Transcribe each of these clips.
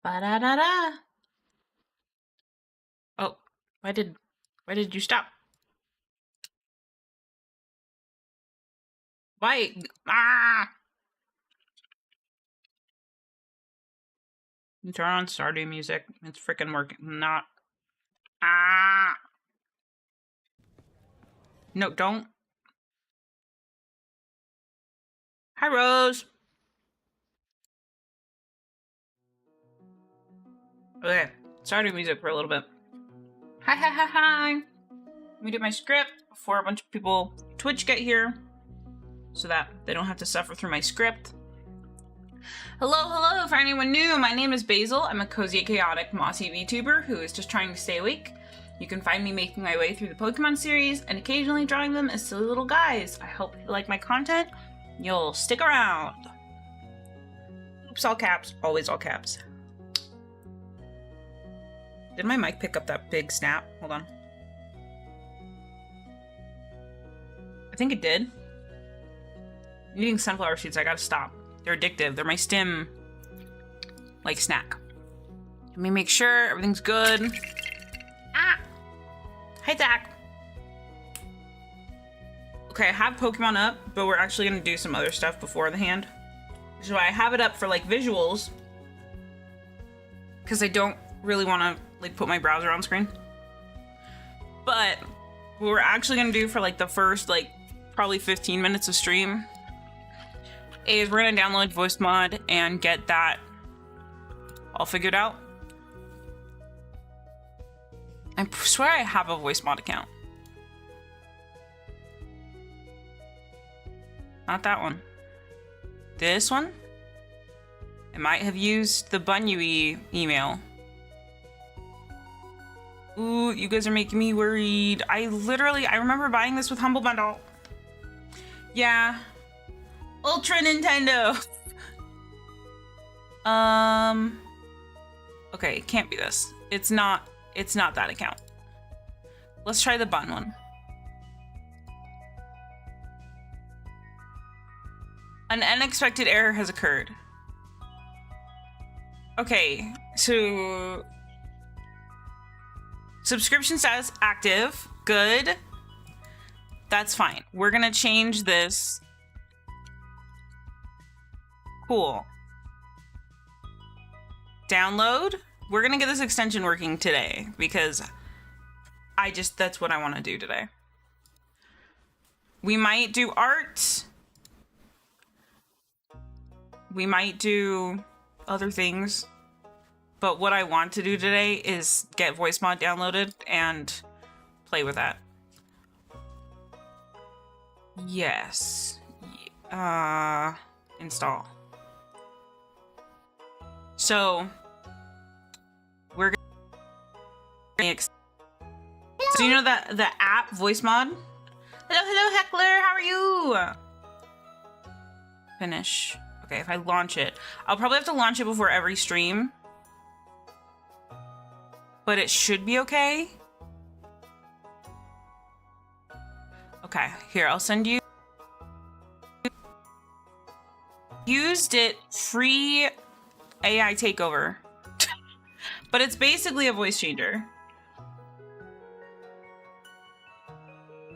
Ba-da-da-da. Oh, why did you stop? Why? Ah! Turn on Stardew music. It's freaking working. Not. Ah! No, don't. Hi, Rose. Okay, Stardew music for a little bit. Hi, hi, hi, hi. Let me do my script before a bunch of people Twitch get here, so that they don't have to suffer through my script. Hello, for anyone new, my name is Basil. I'm a cozy, chaotic, mossy VTuber who is just trying to stay awake. You can find me making my way through the Pokemon series and occasionally drawing them as silly little guys. I hope you like my content. You'll stick around. Oops, all caps, always all caps. Did my mic pick up that big snap? Hold on. I think it did. I'm eating sunflower seeds, I gotta stop. They're addictive. They're my stim, like, snack. Let me make sure everything's good. Ah! Hi, Zach. Okay, I have Pokemon up, but we're actually gonna do some other stuff before the hand. So I have it up for, like, visuals, because I don't really want to, like, put my browser on screen. But what we're actually gonna do for, like, the first, like, probably 15 minutes of stream is we're gonna download voice mod and get that all figured out. I swear I have a voice mod account. Not that one. This one? I might have used the Bunyui email. Ooh, you guys are making me worried. I remember buying this with Humble Bundle. Yeah. Ultra Nintendo. Okay, it can't be this. It's not that account. Let's try the bun one. An unexpected error has occurred. Okay, so subscription status active. Good. That's fine. We're gonna change this. Cool. Download. We're gonna get this extension working today because that's what I want to do today. We might do art. We might do other things. But what I want to do today is get voice mod downloaded and play with that. Yes. Install. So we're gonna so you know that the app voice mod? Hello, Heckler, how are you? Finish. Okay, if I launch it, I'll probably have to launch it before every stream. But it should be okay. Okay, here, I'll send you. Used it free AI takeover. But it's basically a voice changer.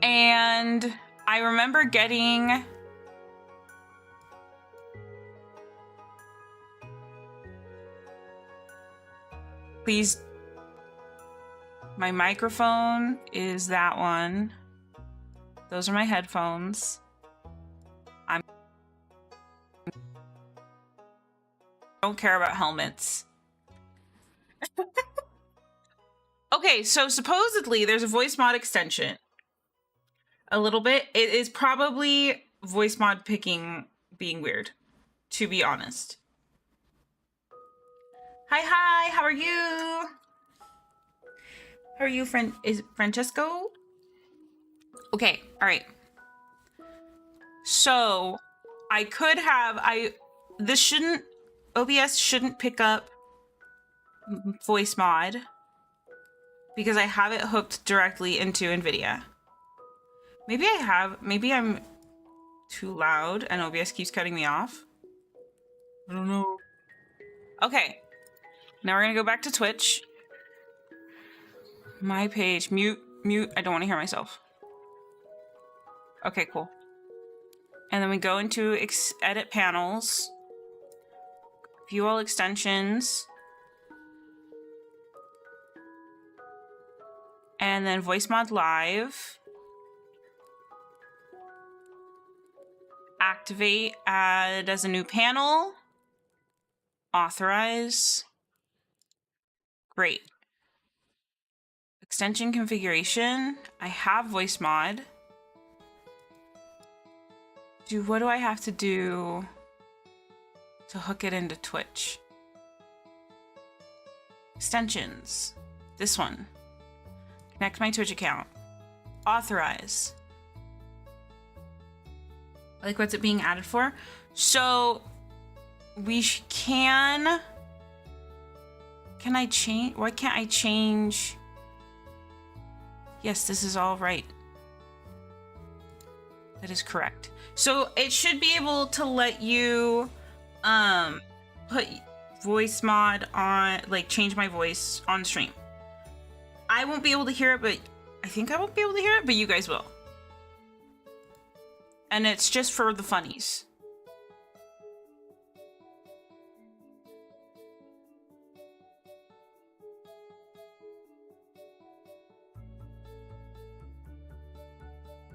And I remember getting please. My microphone is that one. Those are my headphones. I don't care about helmets. Okay, so supposedly there's a voice mod extension. A little bit. It is probably voice mod picking being weird, to be honest. Hi, how are you? How are you, is it Francesco? Okay, all right. So I could have, OBS shouldn't pick up voice mod because I have it hooked directly into NVIDIA. Maybe I'm too loud and OBS keeps cutting me off. I don't know. Okay. Now we're gonna go back to Twitch. My page, mute. I don't want to hear myself. Okay, cool. And then we go into edit panels, view all extensions, and then voice mod live. Activate, add as a new panel. Authorize. Great. Extension configuration. I have voice mod. What do I have to do to hook it into Twitch? Extensions. This one. Connect my Twitch account. Authorize. Like, what's it being added for? So we can I change? Why can't I change? Yes, this is all right. That is correct. So it should be able to let you put voice mod on, like change my voice on stream. I won't be able to hear it, but I think I won't be able to hear it, but you guys will. And it's just for the funnies.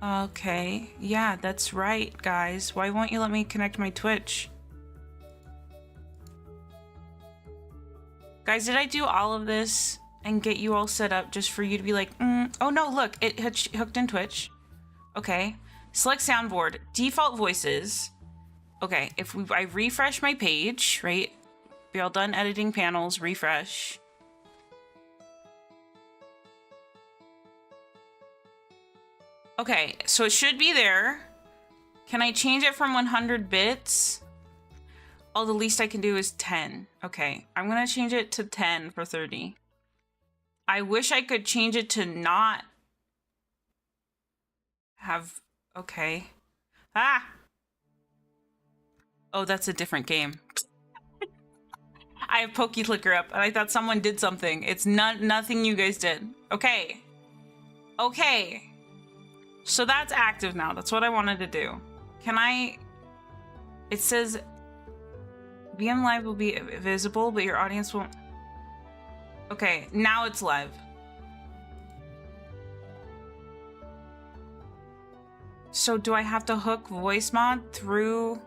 Okay, yeah, that's right, guys. Why won't you let me connect my Twitch? Guys, did I do all of this and get you all set up just for you to be like, oh no, look, it had hooked in Twitch. Okay, select soundboard, default voices. Okay, if I refresh my page, right? Be all done editing panels, refresh. Okay, so it should be there. Can I change it from 100 bits? Oh, the least I can do is 10. Okay, I'm gonna change it to 10 for 30. I wish I could change it to not have, okay. Ah! Oh, that's a different game. I have Clicker up and I thought someone did something. It's nothing you guys did. Okay. Okay. So that's active now. That's what I wanted to do. Can I... It says VM Live will be visible, but your audience won't... Okay, now it's live. So do I have to hook voice mod through...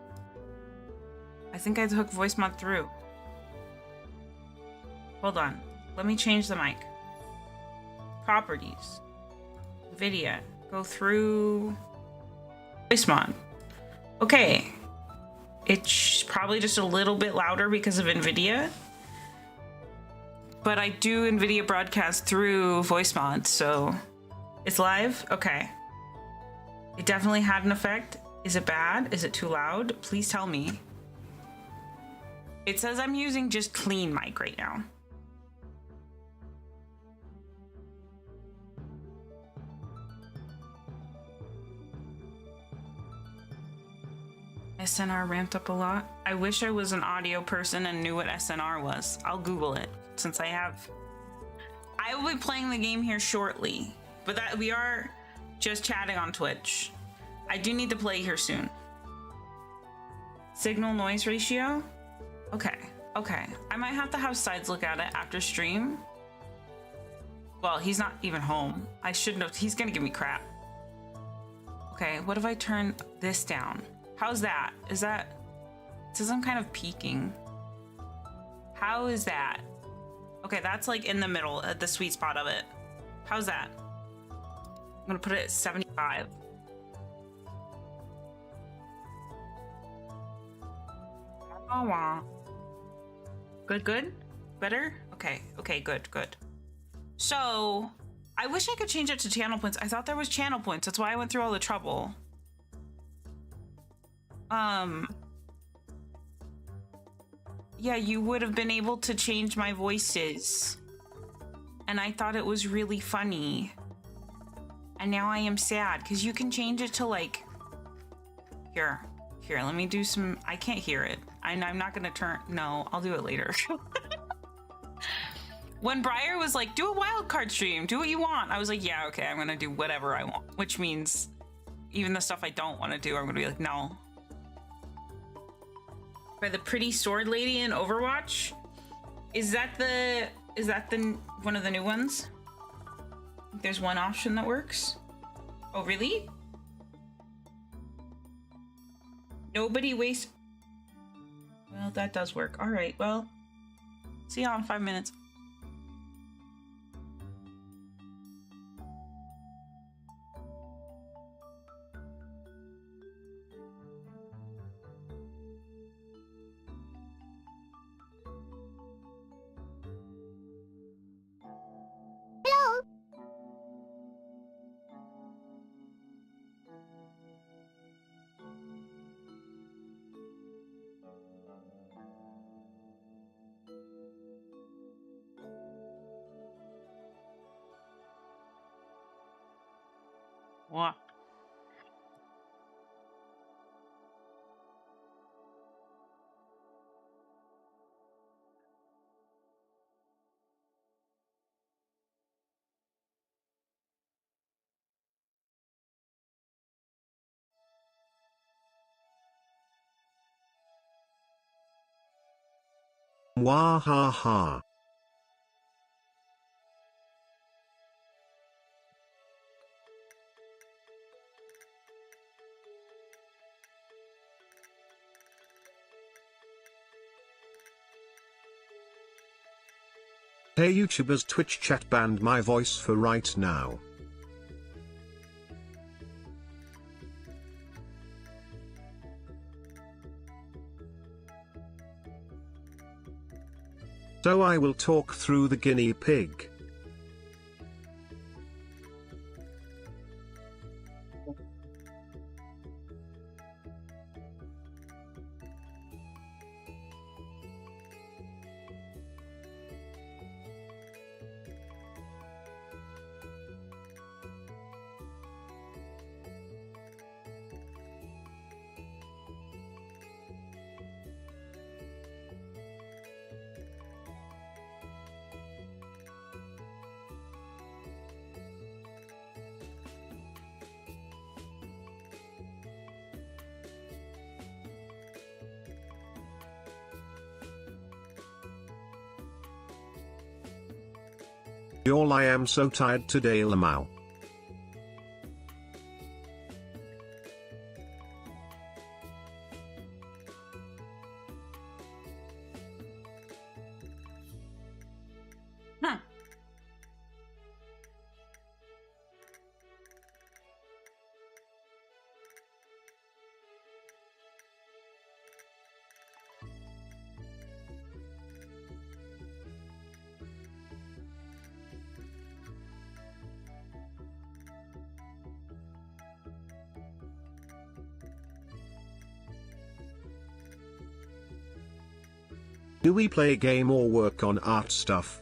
I think I have to hook voice mod through. Hold on. Let me change the mic. Properties. Video. Go through voice mod. Okay. It's probably just a little bit louder because of NVIDIA. But I do NVIDIA broadcast through voice mod, so it's live? Okay. It definitely had an effect. Is it bad? Is it too loud? Please tell me. It says I'm using just clean mic right now. SNR ramped up a lot. I wish I was an audio person and knew what SNR was. I'll Google it since I have. I will be playing the game here shortly, but that we are just chatting on Twitch. I do need to play here soon. Signal noise ratio? Okay, okay. I might have to have Sides look at it after stream. Well, he's not even home. I should know. He's gonna give me crap. Okay, what if I turn this down? How's that? Is that... It says I'm kind of peaking. How is that? Okay, that's like in the middle, at the sweet spot of it. How's that? I'm gonna put it at 75. Oh, wow. Good, good? Better? Okay, okay, good, good. So, I wish I could change it to channel points. I thought there was channel points. That's why I went through all the trouble. Yeah, you would have been able to change my voices. And I thought it was really funny. And now I am sad, because you can change it to like... Here, let me do some... I can't hear it. I'm not gonna turn... No, I'll do it later. When Briar was like, do a wildcard stream, do what you want, I was like, yeah, okay, I'm gonna do whatever I want. Which means even the stuff I don't want to do, I'm gonna be like, no. By the pretty sword lady in Overwatch? Is that the one of the new ones? There's one option that works. Oh, really? Nobody waste. Well, that does work. All right, well, see you in 5 minutes. What? Wahaha. Hey YouTubers, Twitch chat banned my voice for right now. So I will talk through the guinea pig. Y'all, I am so tired today, Lamau. Huh. Do we play a game or work on art stuff?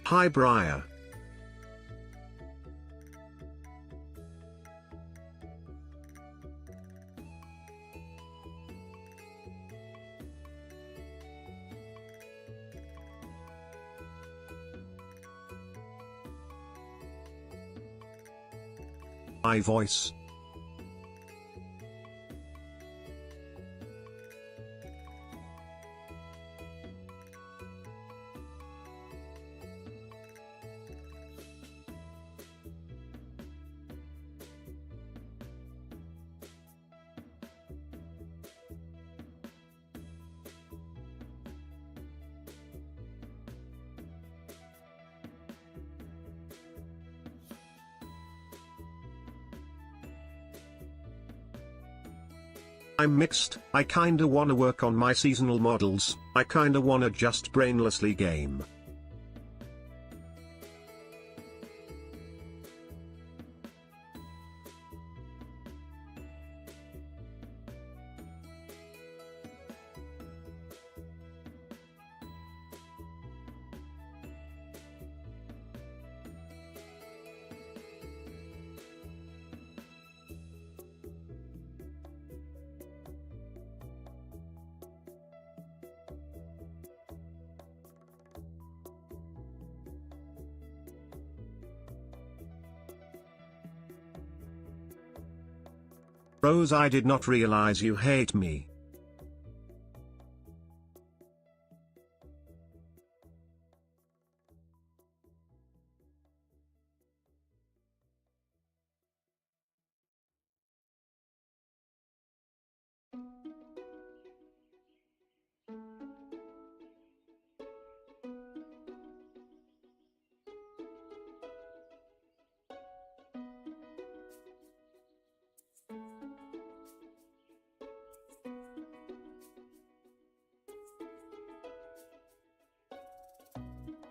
Hi Briar. My voice. I'm mixed. I kinda wanna work on my seasonal models, I kinda wanna just brainlessly game. Rose, I did not realize you hate me.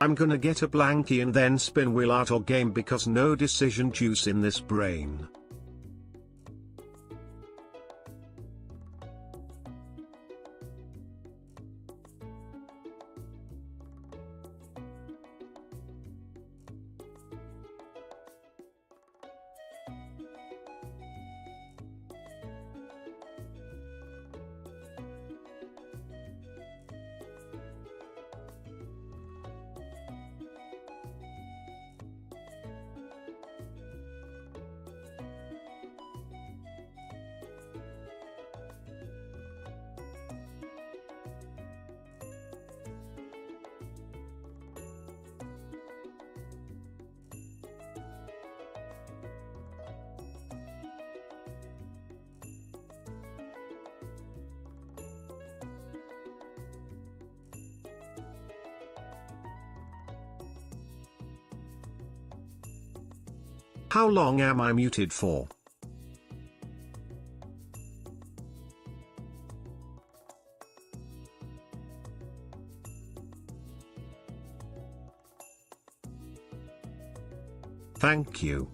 I'm gonna get a blankie and then spin wheel out or game because no decision juice in this brain. How long am I muted for? Thank you.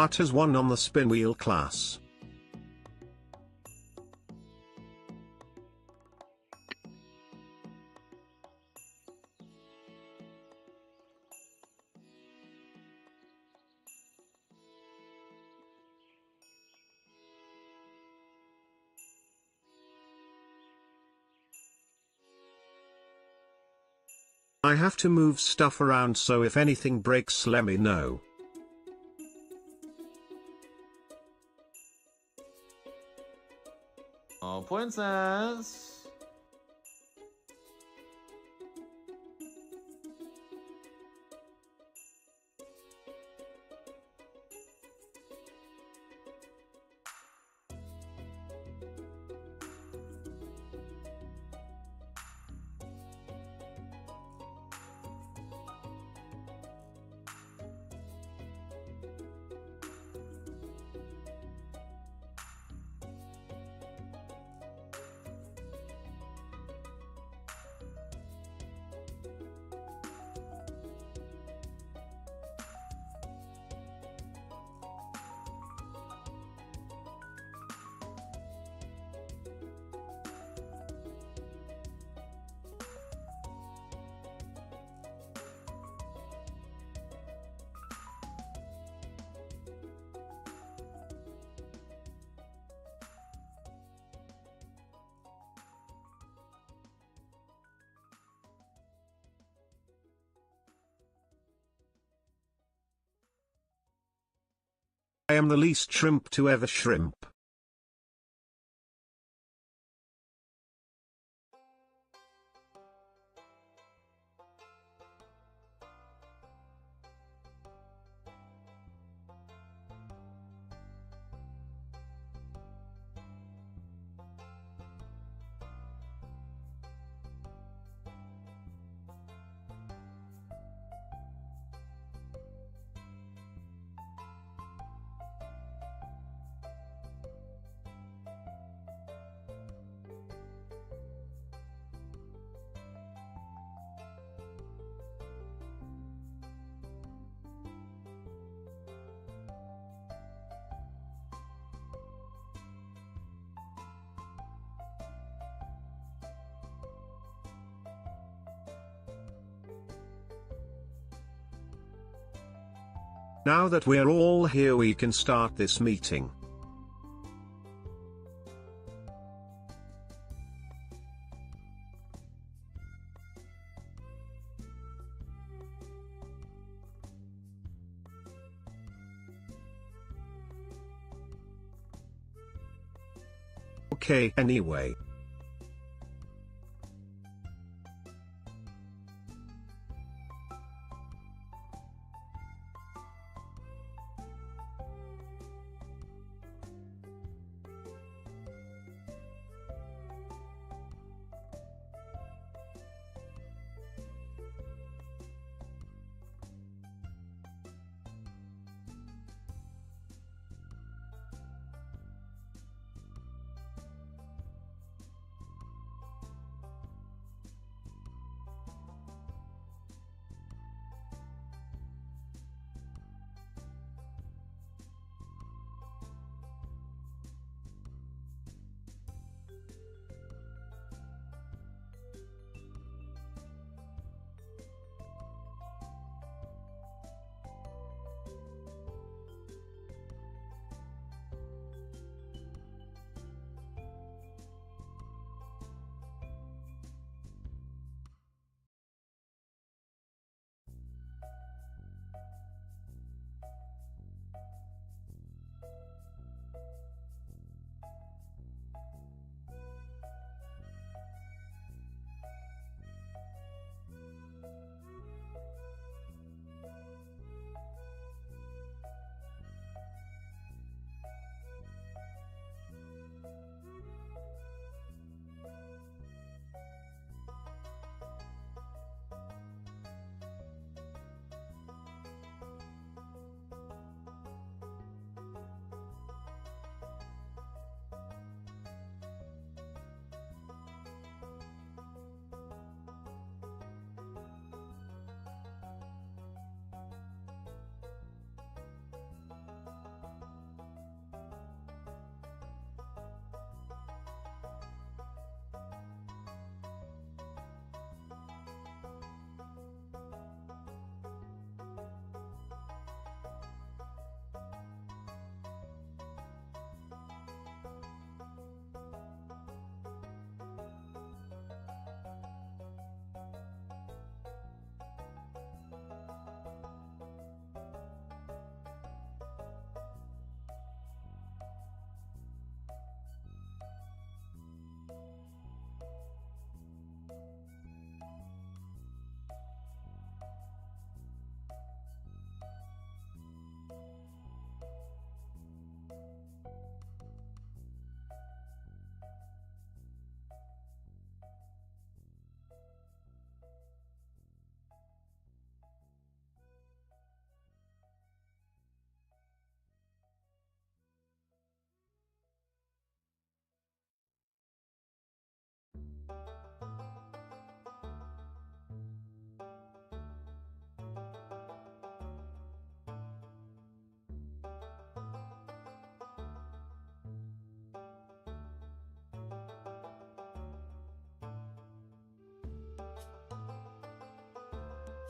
Art has won on the spin wheel class. I have to move stuff around, so if anything breaks let me know. Oh, princess. I am the least shrimp to ever shrimp. Now that we're all here, we can start this meeting. Okay, anyway.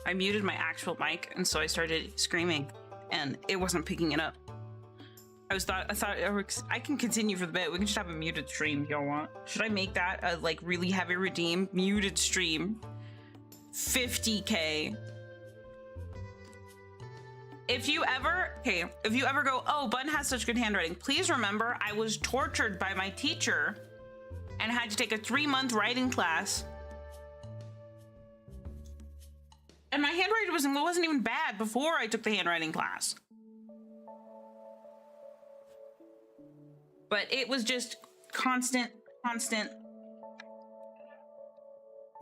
I muted my actual mic, and so I started screaming, and it wasn't picking it up. I thought I can continue for the bit. We can just have a muted stream if y'all want. Should I make that a like really heavy redeem muted stream? 50K. If you ever go, oh, Bun has such good handwriting, please remember I was tortured by my teacher and had to take a 3-month writing class. And my handwriting wasn't even bad before I took the handwriting class. But it was just constant.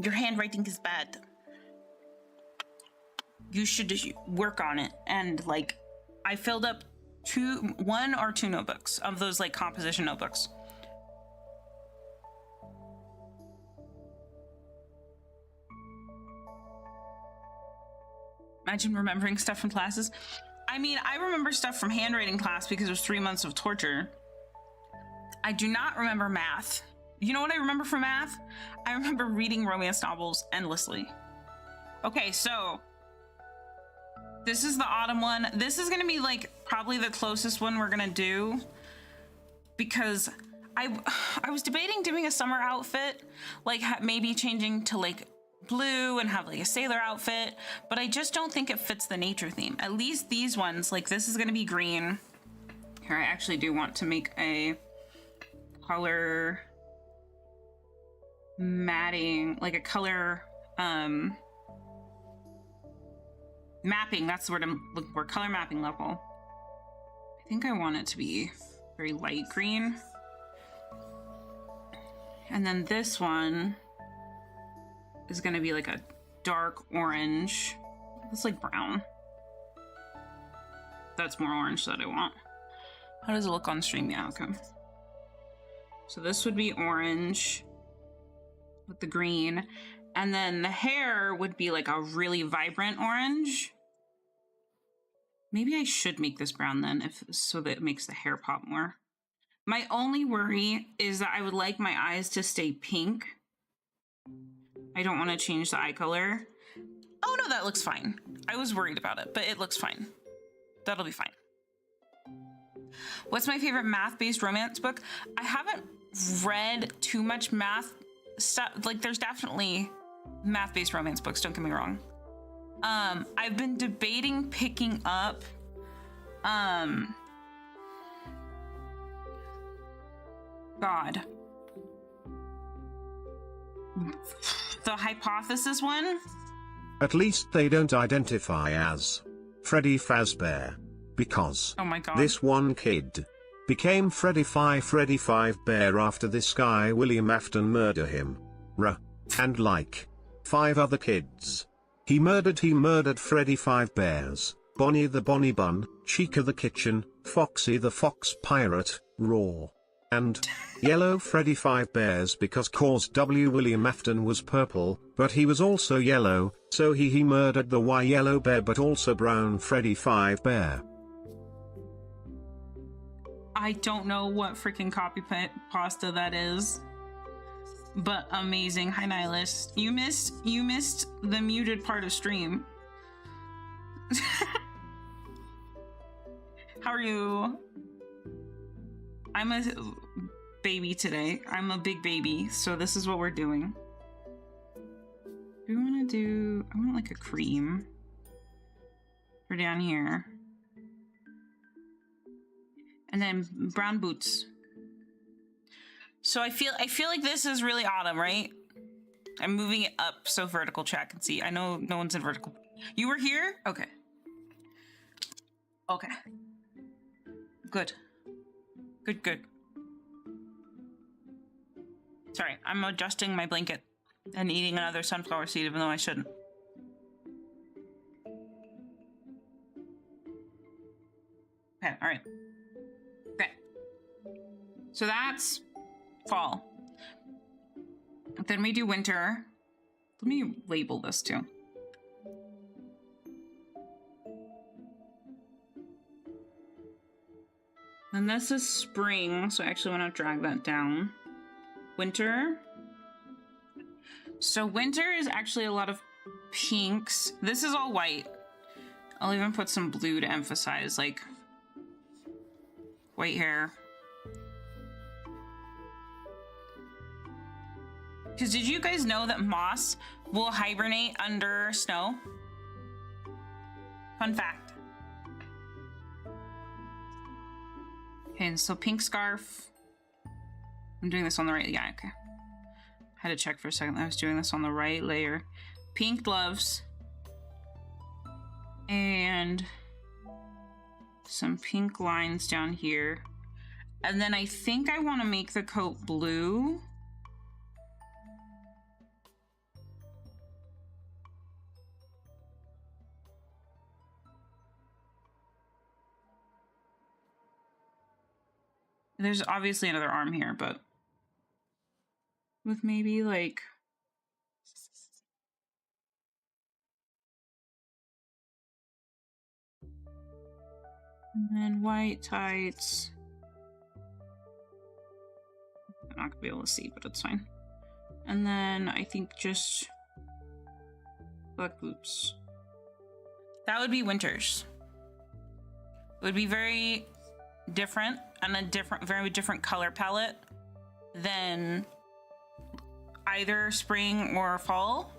Your handwriting is bad. You should work on it. And like, I filled up 1 or 2 notebooks of those like composition notebooks. Imagine remembering stuff from classes. I mean, I remember stuff from handwriting class because it was 3 months of torture. I do not remember math. You know what I remember from math? I remember reading romance novels endlessly. Okay, so This is the autumn one. This is gonna be like probably the closest one we're gonna do, because I was debating doing a summer outfit, like maybe changing to like blue and have like a sailor outfit, but I just don't think it fits the nature theme. At least these ones, like this is gonna be green. Here, I actually do want to make a color matting, like a color mapping. That's the word I'm looking for, color mapping level. I think I want it to be very light green. And then this one is gonna be like a dark orange. It's like brown. That's more orange that I want. How does it look on stream? Yeah, okay. So this would be orange with the green. And then the hair would be like a really vibrant orange. Maybe I should make this brown then, so that it makes the hair pop more. My only worry is that I would like my eyes to stay pink. I don't want to change the eye color. Oh no, that looks fine. I was worried about it, but it looks fine. That'll be fine. What's my favorite math-based romance book? I haven't read too much math stuff. Like there's definitely math-based romance books, don't get me wrong. I've been debating picking up God. The Hypothesis one? At least they don't identify as Freddy Fazbear. Because oh my God. This one kid became Freddy Fazbear after this guy William Afton murder him. And like 5 other kids. He murdered Freddy Fazbears, Bonnie the Bonnie Bun, Chica the Kitchen, Foxy the Fox Pirate, Raw. And Yellow Freddy Fazbears because cause W. William Afton was purple, but he was also yellow, so he murdered the Y Yellow Bear but also Brown Freddy Fazbear. I don't know what freaking copy pasta that is, but amazing. Hi Nihilist. You missed the muted part of stream. How are you? I'm a baby today. I'm a big baby, so this is what we're doing. We want to do, I want like a cream for down here. And then brown boots. So I feel like this is really autumn, right? I'm moving it up so vertical chat can see. I know no one's in vertical. You were here? Okay. Okay. Good. Good. Sorry, I'm adjusting my blanket and eating another sunflower seed even though I shouldn't. Okay, all right. Okay. So that's fall. Then we do winter. Let me label this too. And this is spring, so I actually want to drag that down. Winter. So winter is actually a lot of pinks. This is all white. I'll even put some blue to emphasize, like white hair. Because did you guys know that moss will hibernate under snow? Fun fact. Okay, and so pink scarf. I'm doing this on the right, yeah, okay. Had to check for a second. I was doing this on the right layer. Pink gloves. And some pink lines down here. And then I think I want to make the coat blue. There's obviously another arm here, but with maybe like and then white tights. I'm not gonna be able to see, but it's fine. And then I think just black boots. That would be winters. It would be very different and a very different color palette than either spring or fall.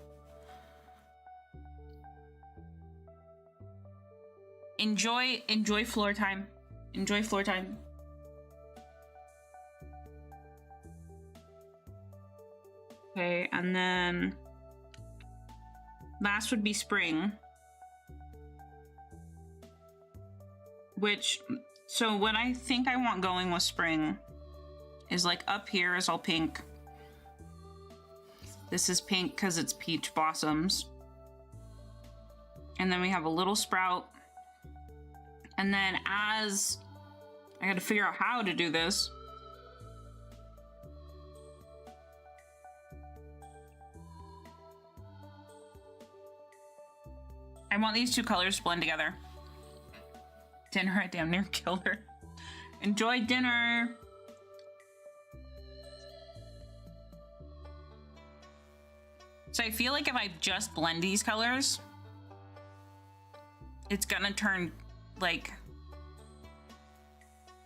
Enjoy floor time. Enjoy floor time. Okay, and then last would be spring. So what I think I want going with spring is like up here is all pink. This is pink because it's peach blossoms. And then we have a little sprout. And then I gotta figure out how to do this. I want these two colors to blend together. Dinner, I damn near killed her. Enjoy dinner. So I feel like if I just blend these colors, it's gonna turn like,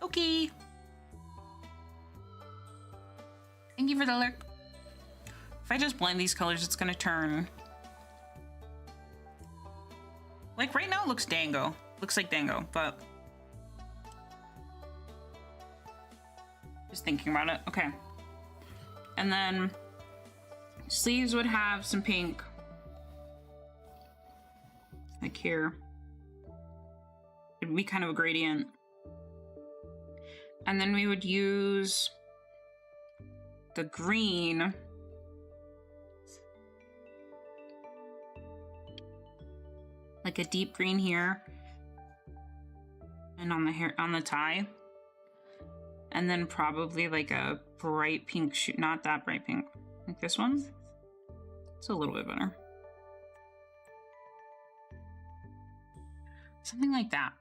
okay. Thank you for the alert. If I just blend these colors, it's gonna turn, like right now it looks dango. Looks like dango, but just thinking about it. Okay. And then sleeves would have some pink. Like here. It'd be kind of a gradient. And then we would use the green. Like a deep green here. And on the hair, on the tie. And then probably like a bright pink shoe, not that bright pink. Like this one. It's a little bit better. Something like that.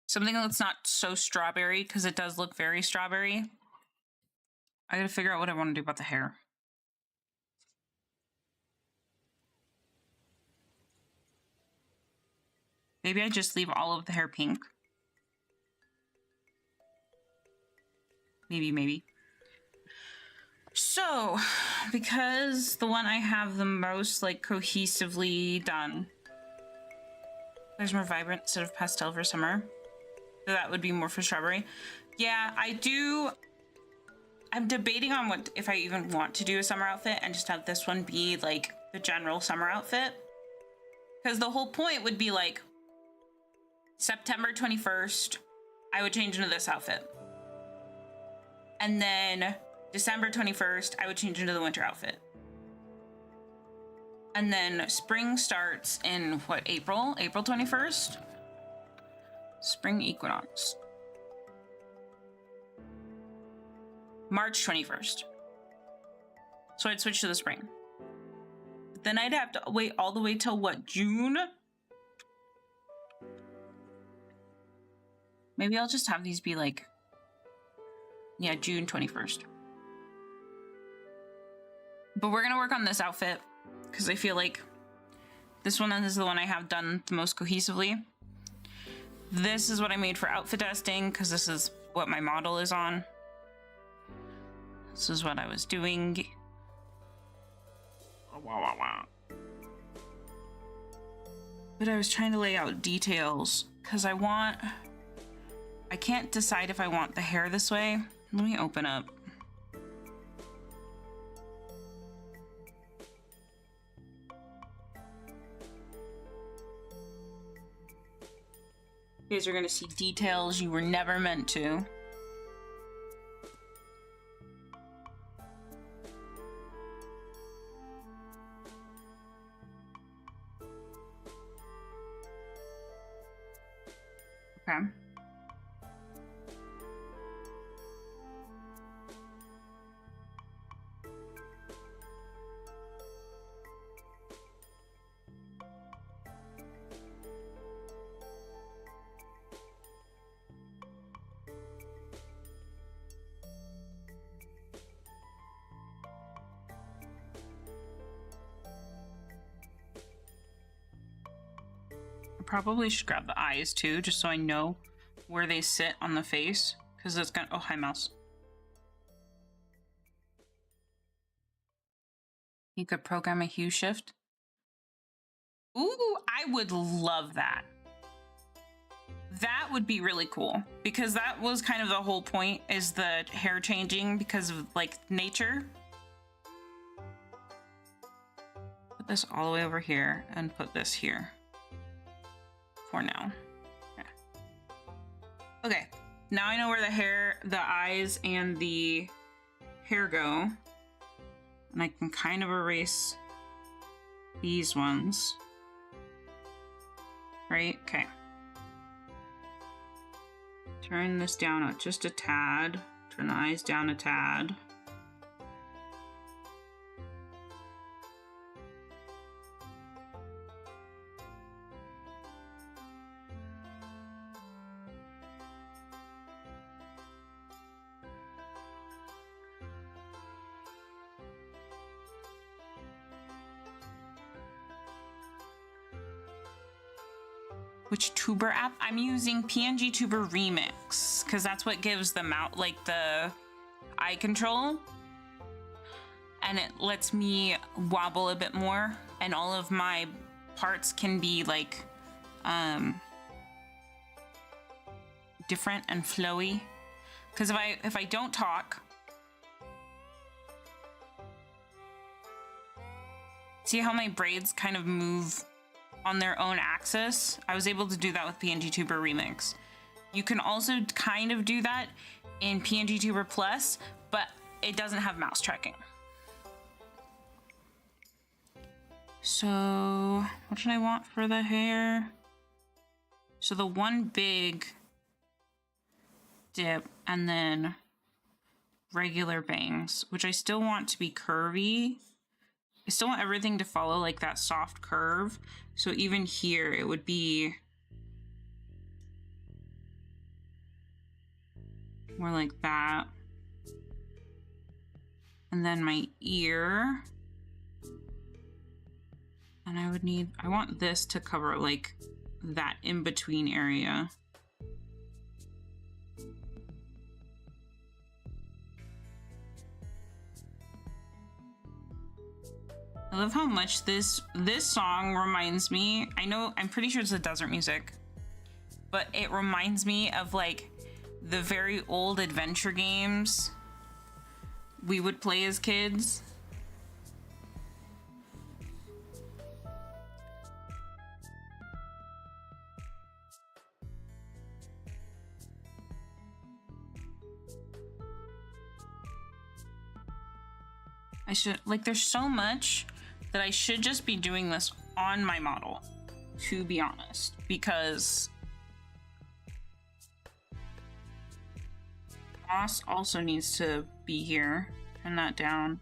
Something that's not so strawberry, because it does look very strawberry. I gotta figure out what I want to do about the hair. Maybe I just leave all of the hair pink. Maybe. So, because the one I have the most like cohesively done, there's more vibrant instead of pastel for summer. So that would be more for strawberry. Yeah, I'm debating on what, if I even want to do a summer outfit and just have this one be like the general summer outfit. Because the whole point would be like, September 21st, I would change into this outfit. And then December 21st, I would change into the winter outfit. And then spring starts in what, April? April 21st? Spring equinox. March 21st. So I'd switch to the spring. But then I'd have to wait all the way till what, June? Maybe I'll just have these be like, yeah, June 21st. But we're gonna work on this outfit because I feel like this one is the one I have done the most cohesively. This is what I made for outfit testing because this is what my model is on. This is what I was doing. But I was trying to lay out details because I can't decide if I want the hair this way. Let me open up. You guys are gonna see details you were never meant to. Okay. probably should grab the eyes too, just so I know where they sit on the face, because it's gonna, oh, hi mouse. You could program a hue shift. Ooh, I would love that. That would be really cool, because that was kind of the whole point, is the hair changing because of like nature. Put this all the way over here and put this here for now. Okay, now I know where the eyes and the hair go, and I can kind of erase these ones, right? Okay. Turn this down just a tad. Turn the eyes down a tad. Which tuber app? I'm using PNG Tuber Remix, because that's what gives them out like the eye control. And it lets me wobble a bit more, and all of my parts can be like different and flowy. Because if I don't talk, see how my braids kind of move on their own axis? I was able to do that with PNG Tuber Remix. You can also kind of do that in PNG Tuber Plus, but it doesn't have mouse tracking. So what should I want for the hair? So the one big dip and then regular bangs, which I still want to be curvy. I still want everything to follow like that soft curve. So even here, it would be more like that. And then my ear. And I want this to cover like that in between area. I love how much this song reminds me. I'm pretty sure it's the desert music, but it reminds me of like the very old adventure games we would play as kids. There's so much that I should just be doing this on my model, to be honest, because Moss also needs to be here. Turn that down.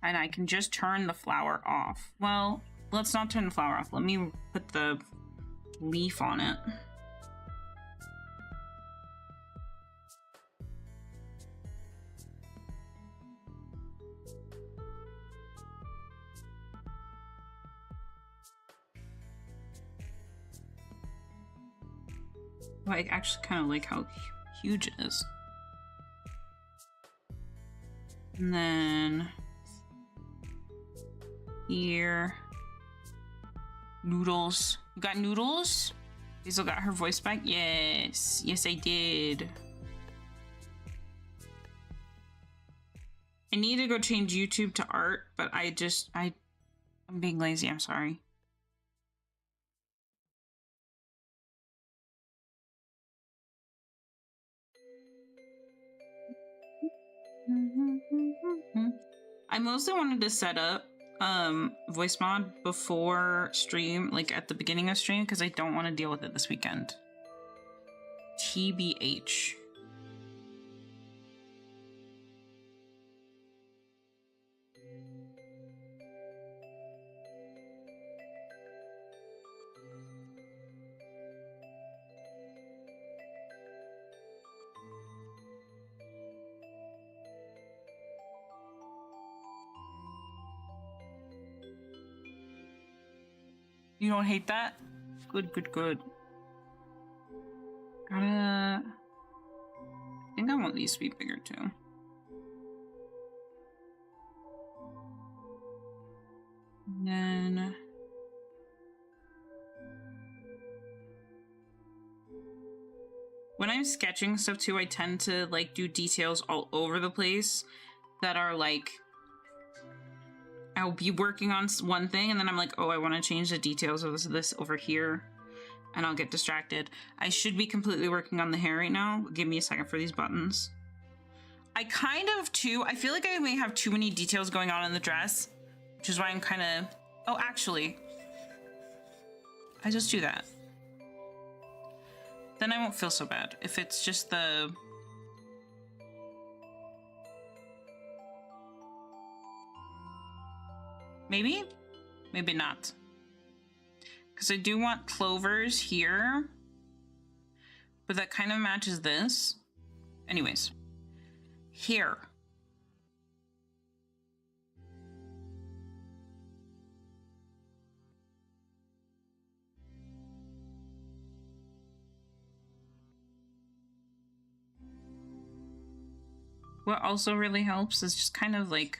And I can just turn the flower off. Well, let's not turn the flower off. Let me put the leaf on it. I actually kind of like how huge it is. And then here, Noodles. You got Noodles? Hazel got her voice back? Yes. Yes, I did. I need to go change YouTube to art, but I'm being lazy. I'm sorry. I mostly wanted to set up voice mod before stream, like at the beginning of stream, because I don't want to deal with it this weekend. TBH. You don't hate that? Good, good, good. I think I want these to be bigger too. And then when I'm sketching stuff too, I tend to like do details all over the place that are like, I'll be working on one thing and then I'm like, oh, I want to change the details of this over here, and I'll get distracted. I should be completely working on the hair right now. Give me a second for these buttons. I kind of too, I feel like I may have too many details going on in the dress, which is why I'm kind of, oh, actually, I just do that. Then I won't feel so bad if it's just the... Maybe? Maybe not. Because I do want clovers here, but that kind of matches this. Anyways, here. What also really helps is just kind of like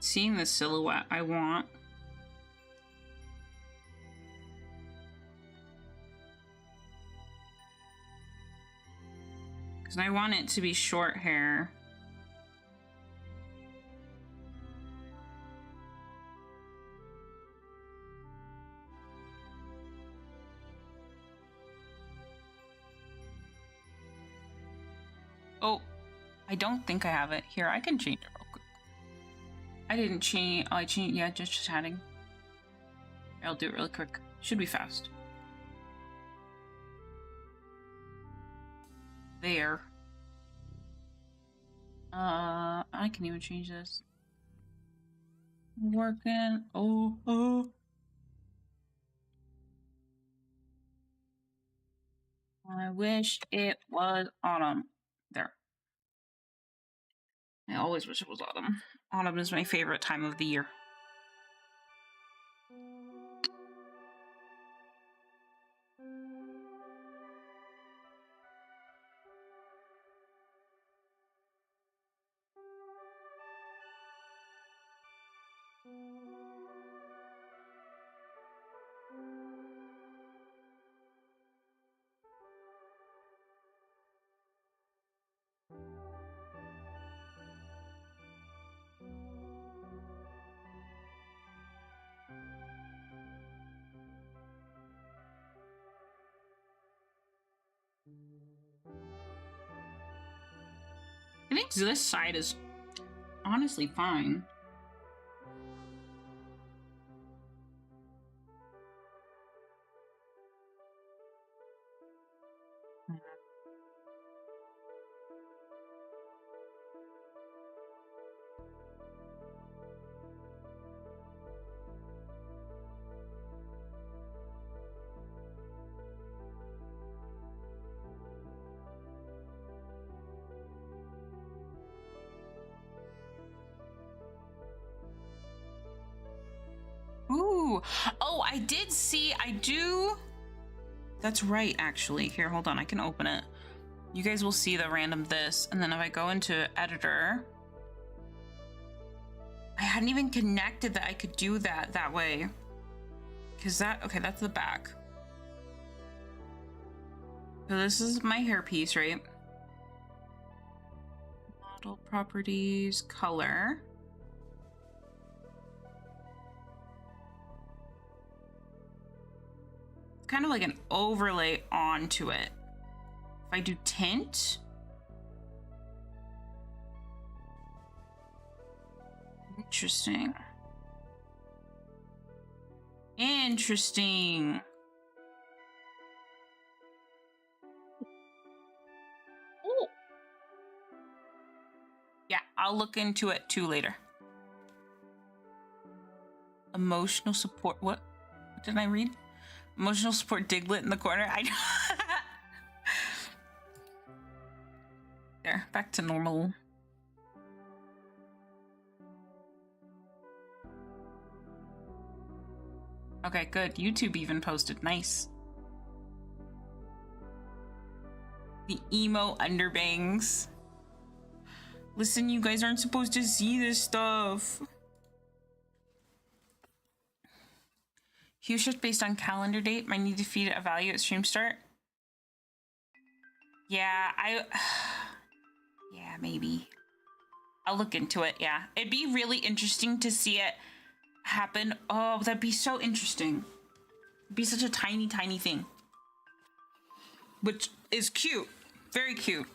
seeing the silhouette I want. Because I want it to be short hair. Oh, I don't think I have it. Here, I can change it real quick. I didn't change. Oh, I changed. Yeah, just chatting. I'll do it really quick. Should be fast. There. I can even change this. Working. Oh. I wish it was autumn. There. I always wish it was autumn. Autumn is my favorite time of the year. I think this side is honestly fine. Ooh. Oh, I did see, I do. That's right, actually. Here, hold on, I can open it. You guys will see the random this, and then if I go into editor, I hadn't even connected that I could do that way. Because that, okay, that's the back. So this is my hairpiece, right? Model properties, color. Kind of like an overlay onto it. If I do tint, interesting. Interesting. Ooh. Yeah, I'll look into it too later. Emotional support. What did I read? Emotional support Diglett in the corner. I know. There, back to normal. Okay, good. YouTube even posted. Nice. The emo underbangs. Listen, you guys aren't supposed to see this stuff. Hue shift based on calendar date. Might need to feed it a value at stream start. Yeah, yeah, maybe. I'll look into it, yeah. It'd be really interesting to see it happen. Oh, that'd be so interesting. It'd be such a tiny, tiny thing. Which is cute. Very cute.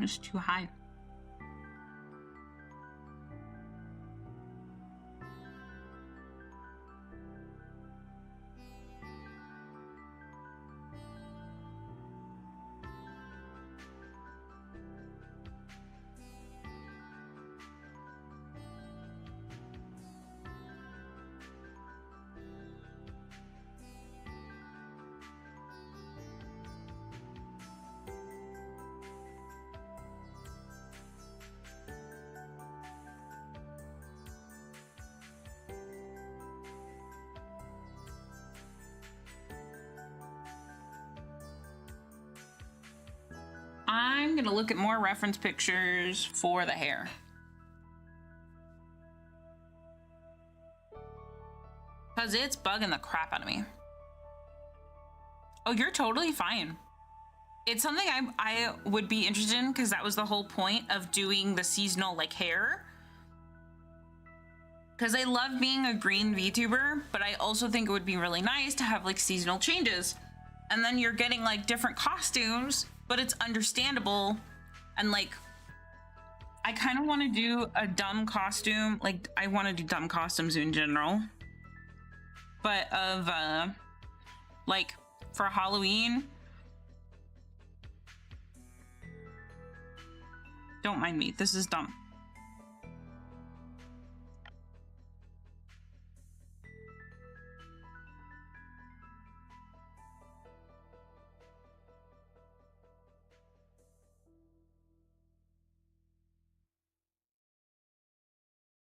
It's too high. I'm gonna look at more reference pictures for the hair. Cause it's bugging the crap out of me. Oh, you're totally fine. It's something I would be interested in because that was the whole point of doing the seasonal like hair. Because I love being a green VTuber, but I also think it would be really nice to have like seasonal changes. And then you're getting like different costumes, but it's understandable. And like, I kind of want to do a dumb costume. Like I want to do dumb costumes in general, but of like for Halloween. Don't mind me, this is dumb.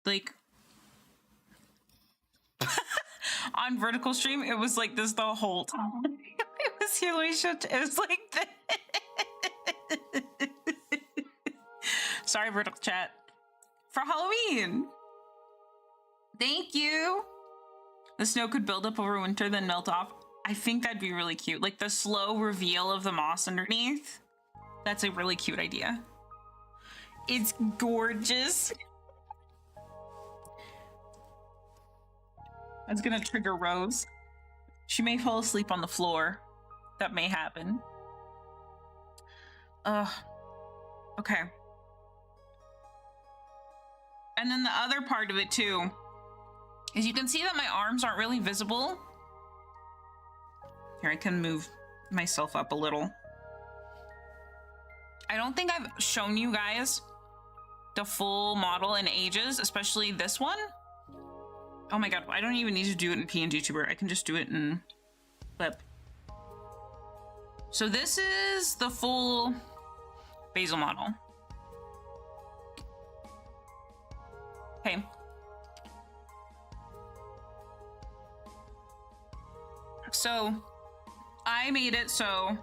Like on vertical stream, it was like this the whole time. It was here. Let me show it was like this. Sorry, vertical chat. For Halloween. Thank you. The snow could build up over winter, then melt off. I think that'd be really cute. Like the slow reveal of the moss underneath. That's a really cute idea. It's gorgeous. That's gonna trigger Rose. She may fall asleep on the floor. That may happen. Okay. And then the other part of it too is you can see that my arms aren't really visible. Here, I can move myself up a little. I don't think I've shown you guys the full model in ages, especially this one. Oh my god, I don't even need to do it in PNGTuber. I can just do it in Clip. So this is the full Basil model. Okay. So I made it so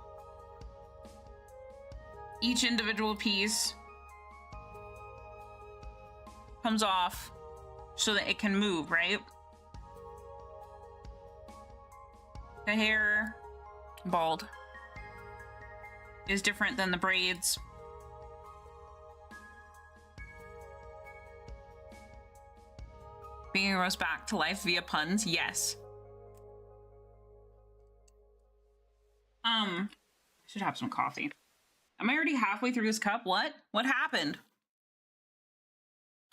each individual piece comes off so that it can move, right? The hair, bald, is different than the braids. Being roast back to life via puns, yes. Should have some coffee. Am I already halfway through this cup? What? What happened?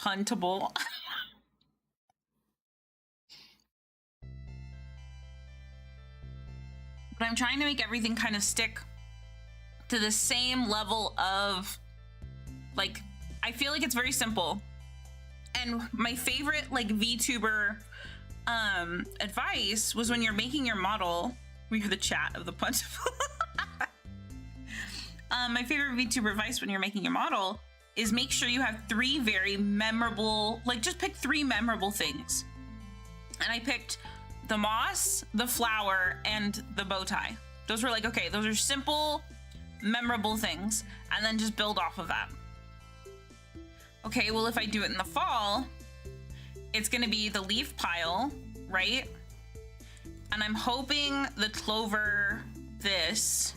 Puntable. But I'm trying to make everything kind of stick to the same level of, like, I feel like it's very simple. And my favorite, like, VTuber advice was when you're making your model, we hear the chat of the puntable. My favorite VTuber advice when you're making your model is make sure you have 3 very memorable, like, just pick 3 memorable things. And I picked the moss, the flower, and the bow tie. Those were like, okay, those are simple, memorable things, and then just build off of that. Okay, well, if I do it in the fall, it's gonna be the leaf pile, right? And I'm hoping the clover this.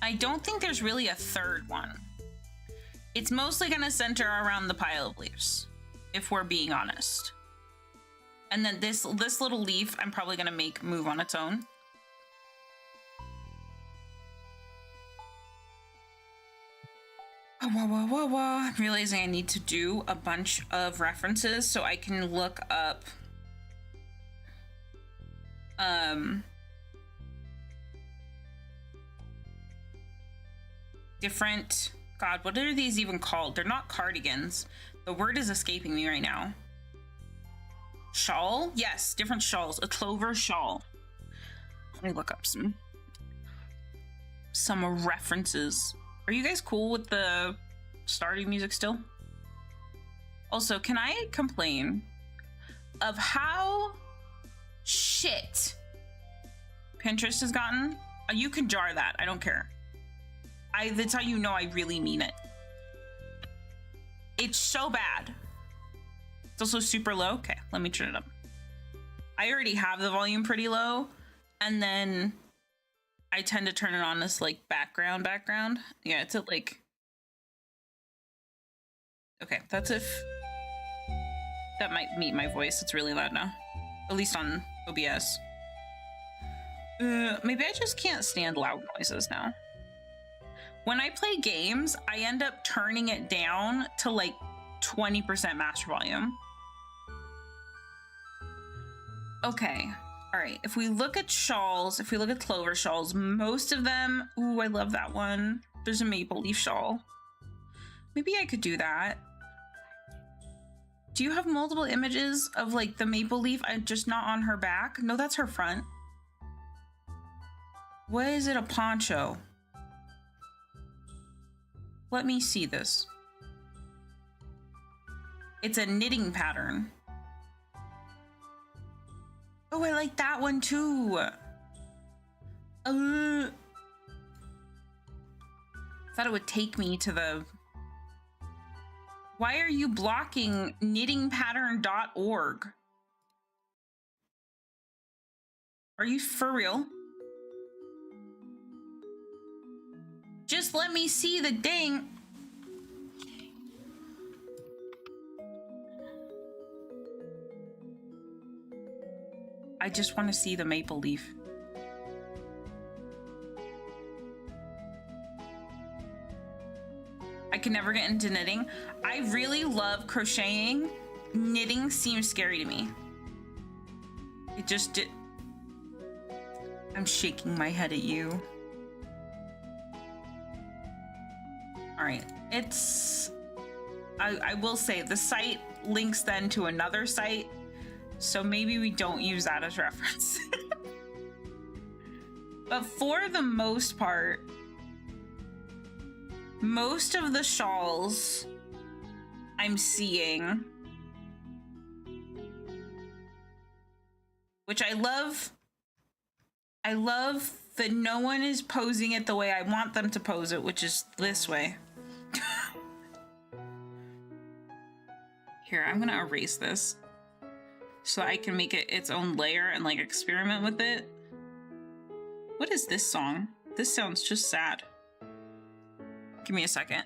I don't think there's really a third one. It's mostly gonna center around the pile of leaves, if we're being honest. And then this little leaf, I'm probably gonna make move on its own. Whoa. I'm realizing I need to do a bunch of references so I can look up different, God, what are these even called? They're not cardigans. The word is escaping me right now. Shawl? Yes, different shawls. A clover shawl. Let me look up some references. Are you guys cool with the starting music still? Also, can I complain of how shit Pinterest has gotten? You can jar that. I don't care. That's how you know I really mean it. It's so bad. It's also super low. Okay, let me turn it up. I already have the volume pretty low, and then I tend to turn it on this like background. Yeah, it's at like, okay, that's if that might meet my voice. It's really loud now, at least on OBS. Maybe I just can't stand loud noises now. When I play games, I end up turning it down to like 20% master volume. Okay, all right, if we look at shawls, if we look at clover shawls, most of them, ooh, I love that one. There's a maple leaf shawl. Maybe I could do that. Do you have multiple images of like the maple leaf, just not on her back? No, that's her front. What is it, a poncho? Let me see this. It's a knitting pattern. Oh, I like that one too. Thought it would take me to the... Why are you blocking knittingpattern.org? Are you for real? Just let me see the dang... I just want to see the maple leaf. I can never get into knitting. I really love crocheting. Knitting seems scary to me. It just did. I'm shaking my head at you. All right, it's... I will say the site links then to another site, so maybe we don't use that as reference. But for the most part, most of the shawls I'm seeing, which I love that no one is posing it the way I want them to pose it, which is this way. Here, I'm gonna erase this so I can make it its own layer and like experiment with it. What is this song? This sounds just sad. Give me a second.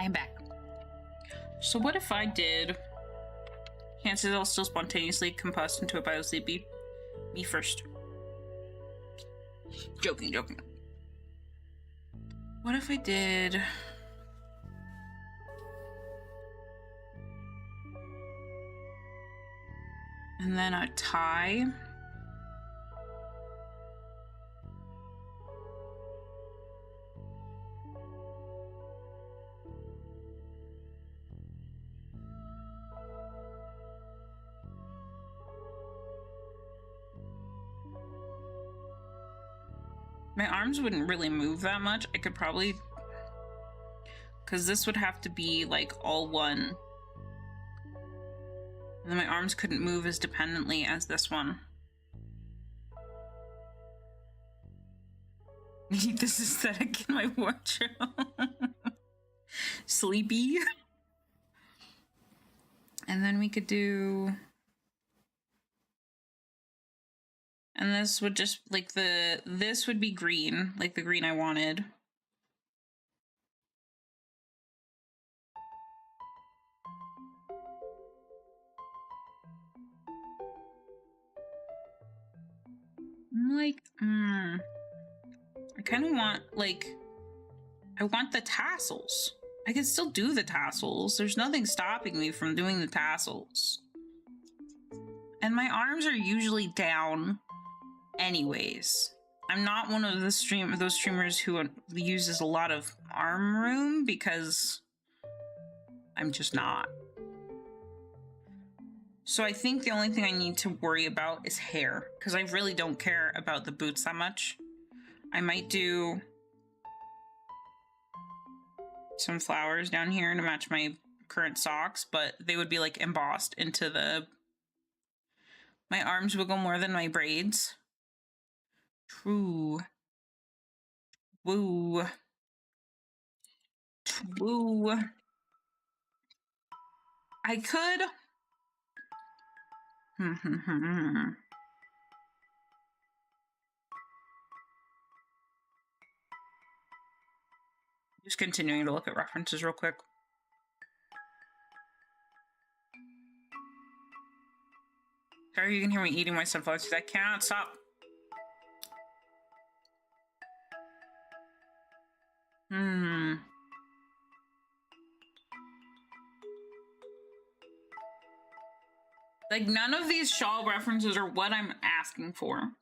I'm back. So what if I did... Chances I'll still spontaneously combust into a biosleepy. Me first. Joking. What if I did... And then a tie... My arms wouldn't really move that much. I could probably... Because this would have to be, like, all one. And then my arms couldn't move as dependently as this one. I need this aesthetic in my wardrobe. Sleepy. And then we could do... And this would just, like, this would be green, like the green I wanted. I'm like, I kind of want, like, I want the tassels. I can still do the tassels. There's nothing stopping me from doing the tassels. And my arms are usually down anyways. I'm not one of those streamers who uses a lot of arm room because I'm just not. So I think the only thing I need to worry about is hair, because I really don't care about the boots that much. I might do some flowers down here to match my current socks, but they would be like embossed into the... My arms would go more than my braids. True. Woo. Woo. I could... Just continuing to look at references real quick. Sorry, you can hear me eating my sunflower seeds. I cannot stop. Like, none of these shawl references are what I'm asking for.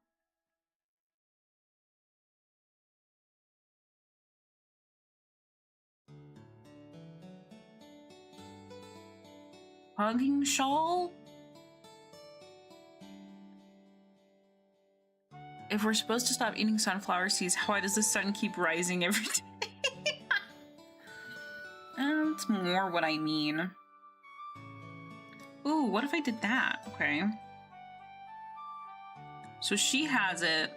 Hugging shawl? If we're supposed to stop eating sunflower seeds, why does the sun keep rising every day? That's more what I mean. Ooh, what if I did that? Okay. So she has it.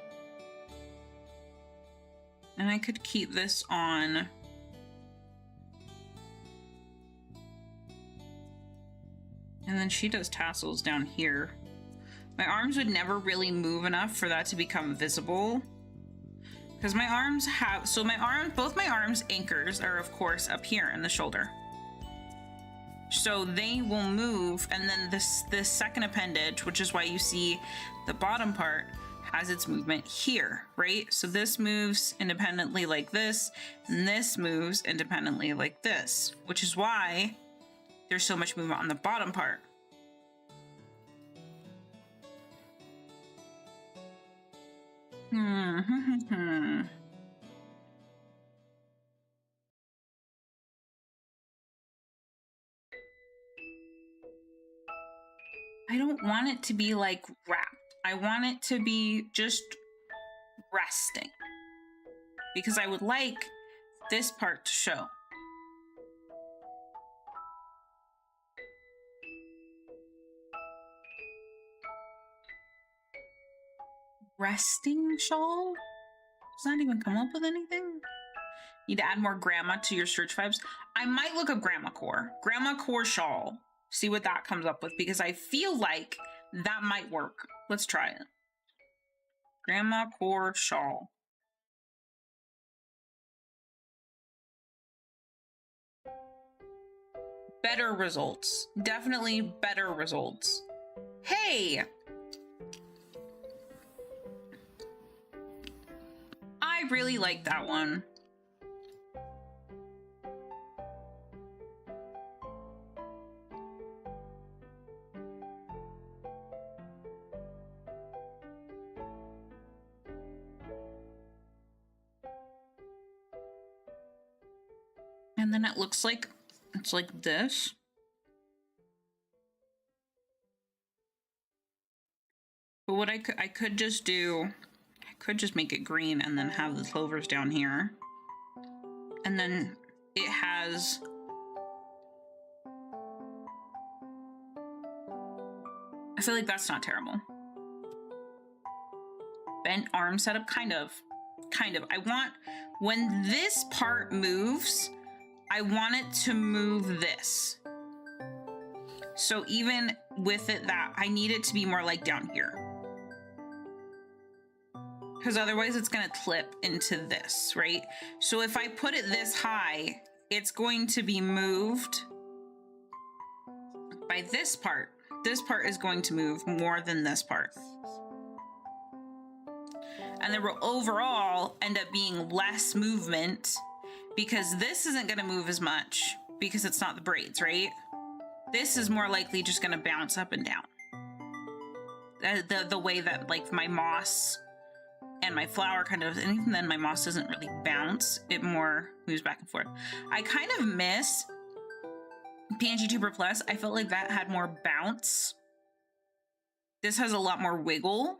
And I could keep this on. And then she does tassels down here. My arms would never really move enough for that to become visible. Because my arms have, so my arms, both my arms anchors are of course up here in the shoulder. So they will move, and then this second appendage, which is why you see the bottom part, has its movement here, right? So this moves independently like this, and this moves independently like this, which is why there's so much movement on the bottom part. I don't want it to be like wrapped. I want it to be just resting, because I would like this part to show. Resting shawl? Does that even come up with anything? Need to add more grandma to your search vibes? I might look up grandma core shawl. See what that comes up with, because I feel like that might work. Let's try it. Grandma core shawl. Better results. Definitely better results. Hey! I really like that one. And then it looks like it's like this. But what I could just do, I could just make it green and then have the clovers down here. And then it has I feel like that's not terrible. Bent arm setup, kind of. I want, when this part moves, I want it to move this. So even with it that, I need it to be more like down here. Because otherwise it's gonna clip into this, right? So if I put it this high, it's going to be moved by this part. This part is going to move more than this part. And there will overall end up being less movement because this isn't going to move as much because it's not the braids, right? This is more likely just going to bounce up and down. The way that like my moss and my flower kind of, and even then my moss doesn't really bounce, it more moves back and forth. I kind of miss PNG Tuber Plus. I felt like that had more bounce. This has a lot more wiggle,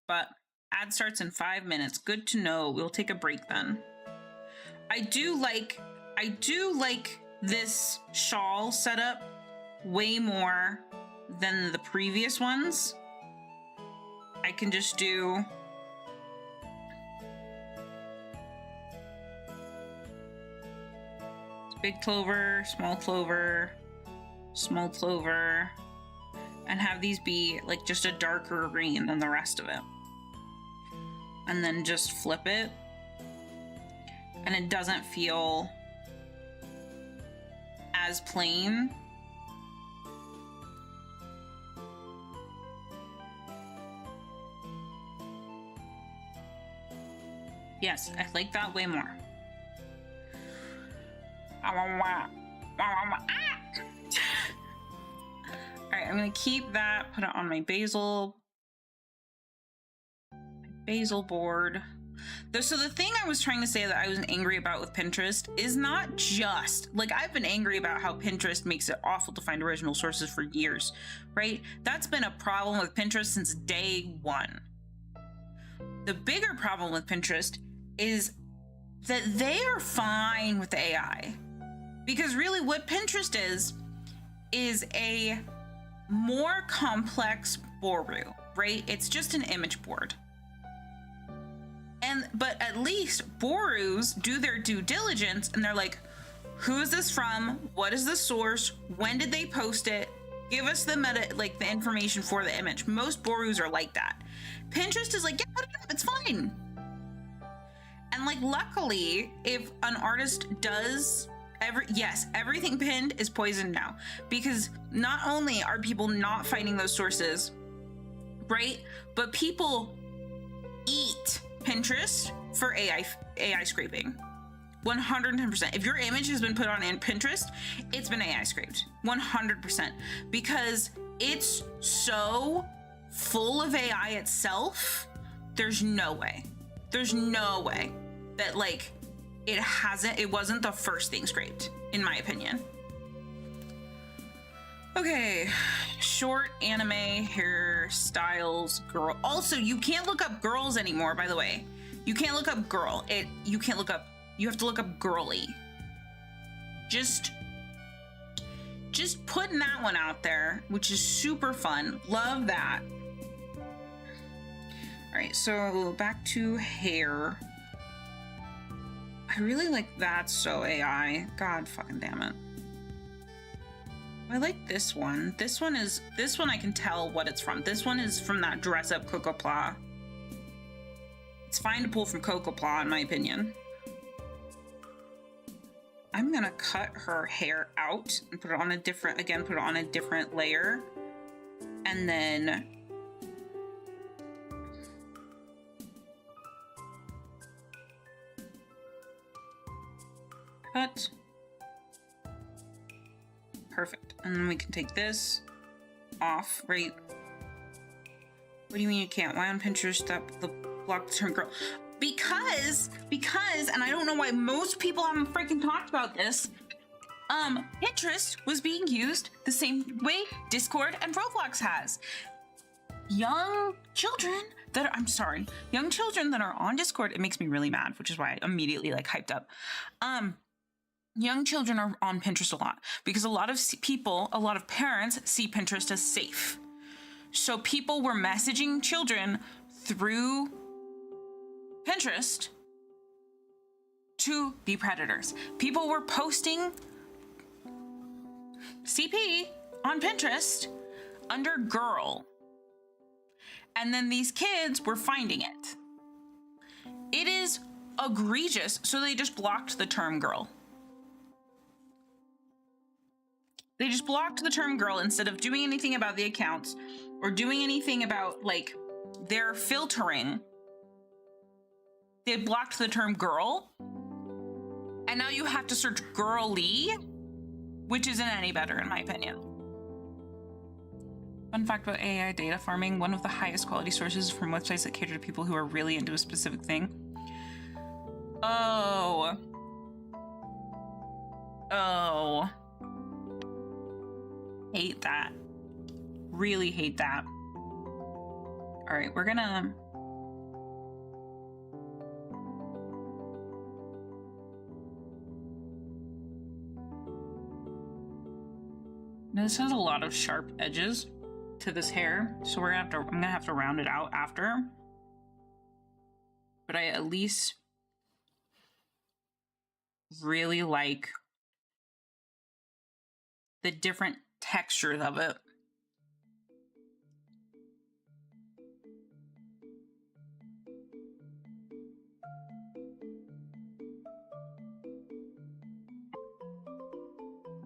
but ad starts in 5 minutes. Good to know. We'll take a break then. I do like this shawl setup way more than the previous ones. I can just do big clover, small clover, small clover, and have these be like just a darker green than the rest of it. And then just flip it. And it doesn't feel as plain. Yes, I like that way more. Alright, I'm gonna keep that, put it on my basil board. So the thing I was trying to say that I was angry about with Pinterest is not just, like, I've been angry about how Pinterest makes it awful to find original sources for years, right? That's been a problem with Pinterest since day one. The bigger problem with Pinterest is that they are fine with the AI. Because really what Pinterest is a more complex Boru, right? It's just an image board. But at least Borus do their due diligence and they're like, who is this from? What is the source? When did they post it? Give us the the information for the image. Most Borus are like that. Pinterest is like, yeah, put it up, it's fine. And like, luckily, if an artist does everything pinned is poisoned now, because not only are people not finding those sources, right? But people eat Pinterest for AI scraping. 110%. If your image has been put on in Pinterest, it's been AI scraped. 100%. Because it's so full of AI itself, there's no way that like it wasn't the first thing scraped, in my opinion. Okay, short anime hairstyles, girl. Also, you can't look up girls anymore, by the way. You can't look up girl. You have to look up girly. Just putting that one out there, which is super fun. Love that. All right, so back to hair. I really like that so AI. God fucking damn it. I like this one. This one I can tell what it's from. This one is from that Dress Up Coco Pla. It's fine to pull from Coco Pla, in my opinion. I'm gonna cut her hair out and put it on a different layer. And then cut. Perfect. And then we can take this off, right? What do you mean you can't? Why on Pinterest the block the term girl? Because, and I don't know why most people haven't freaking talked about this, Pinterest was being used the same way Discord and Roblox has. Young children that are on Discord, it makes me really mad, which is why I immediately like hyped up. Young children are on Pinterest a lot because a lot of parents see Pinterest as safe. So people were messaging children through Pinterest to be predators. People were posting CP on Pinterest under girl. And then these kids were finding it. It is egregious, so they just blocked the term girl. They just blocked the term girl instead of doing anything about the accounts or doing anything about like their filtering. they blocked the term girl. And now you have to search girly, which isn't any better in my opinion. Fun fact about AI data farming, one of the highest quality sources from websites that cater to people who are really into a specific thing. Oh. Oh. Hate that. Really hate that. All right, we're gonna... Now, this has a lot of sharp edges to this hair, so I'm gonna have to round it out after. But I at least really like the different textures of it.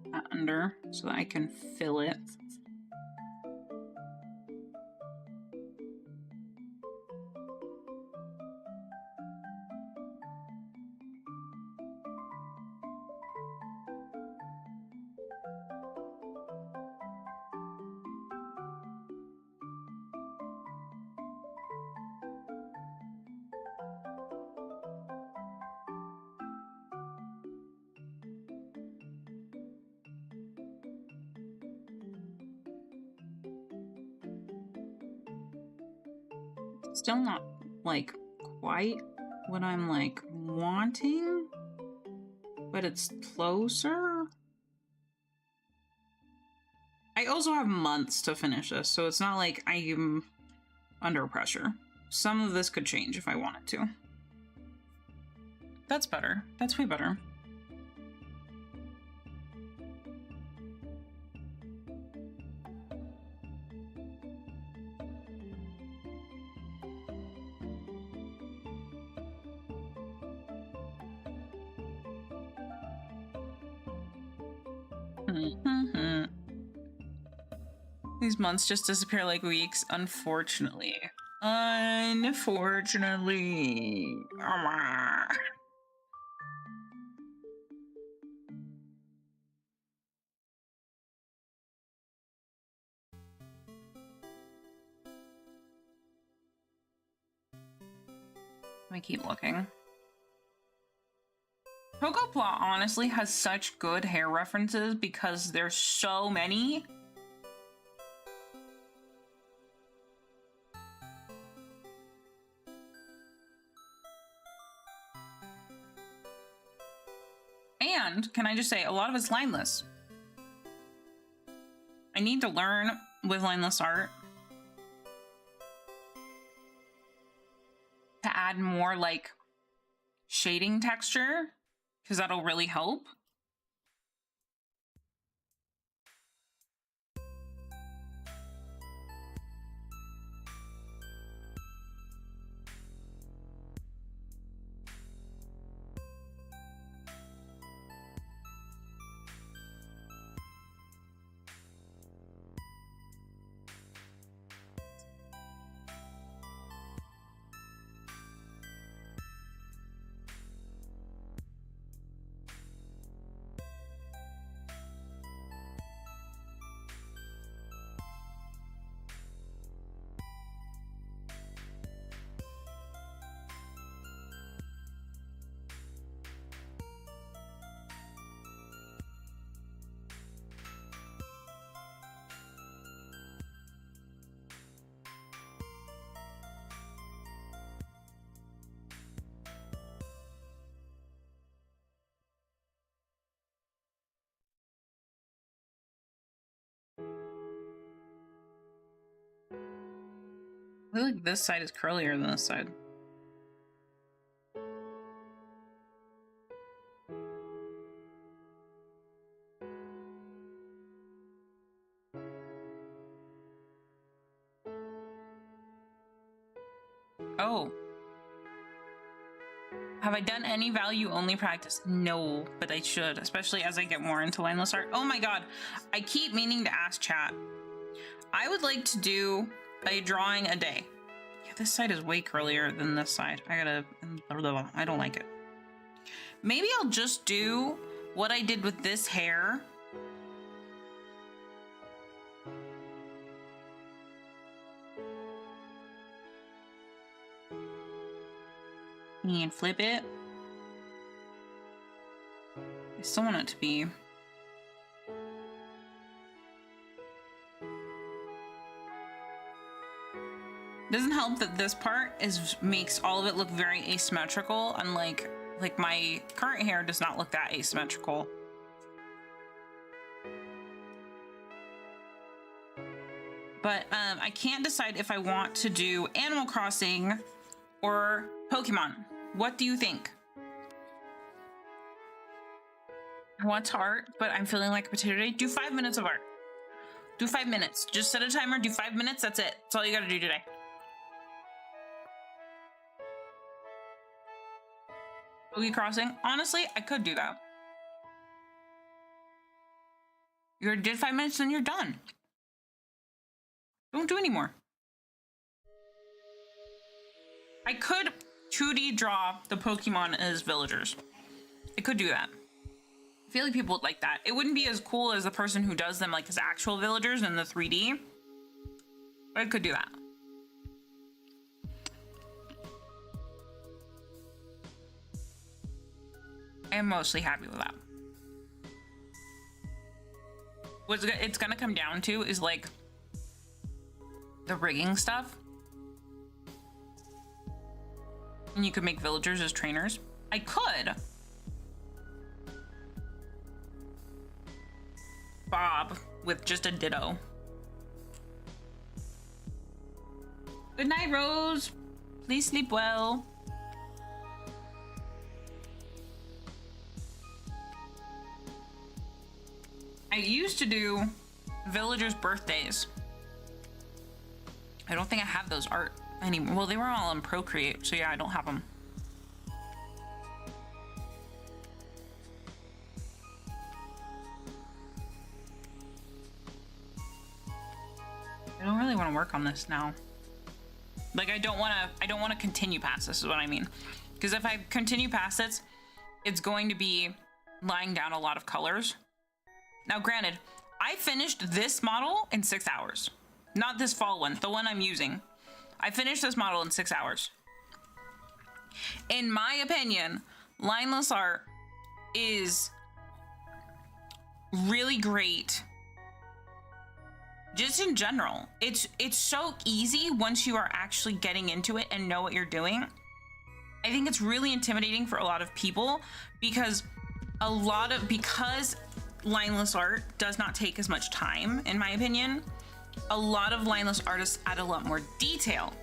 Put that under so that I can fill it. Still not like quite what I'm like wanting, but it's closer. I also have months to finish this, so it's not like I'm under pressure. Some of this could change if I wanted to. That's better. That's way better. These months just disappear like weeks, unfortunately. Unfortunately. Let me keep looking. Pokeplot honestly has such good hair references because there's so many. And can I just say, a lot of it's lineless. I need to learn with lineless art to add more like shading texture, because that'll really help. I feel like this side is curlier than this side. Oh. Have I done any value only practice? No, but I should, especially as I get more into lineless art. Oh my god, I keep meaning to ask chat. I would like to do a drawing a day. This side is way curlier than this side. I don't like it. Maybe I'll just do what I did with this hair. And flip it. I still want it to be. Doesn't help that this part makes all of it look very asymmetrical, unlike my current hair does not look that asymmetrical. But I can't decide if I want to do Animal Crossing or Pokemon. What do you think? I want to art, but I'm feeling like a potato today. Do 5 minutes of art. Do 5 minutes. Just set a timer, do 5 minutes, that's it. That's all you gotta do today. Boogie Crossing. Honestly, I could do that. You already did 5 minutes, then you're done. Don't do any more. I could 2D draw the Pokemon as villagers. I could do that. I feel like people would like that. It wouldn't be as cool as the person who does them like as actual villagers in the 3D. But I could do that. I am mostly happy with that. What it's gonna come down to is like the rigging stuff. And you could make villagers as trainers. I could. Bob with just a ditto. Good night, Rose. Please sleep well. I used to do villagers' birthdays. I don't think I have those art anymore. Well, they were all on Procreate, so yeah, I don't have them. I don't really want to work on this now. Like, I don't want to continue past this is what I mean. Because if I continue past this, it's going to be laying down a lot of colors. Now, granted, I finished this model in 6 hours. Not this fall one, the one I'm using. I finished this model in 6 hours. In my opinion, lineless art is really great. Just in general, it's so easy once you are actually getting into it and know what you're doing. I think it's really intimidating for a lot of people because lineless art does not take as much time, in my opinion. A lot of lineless artists add a lot more detail.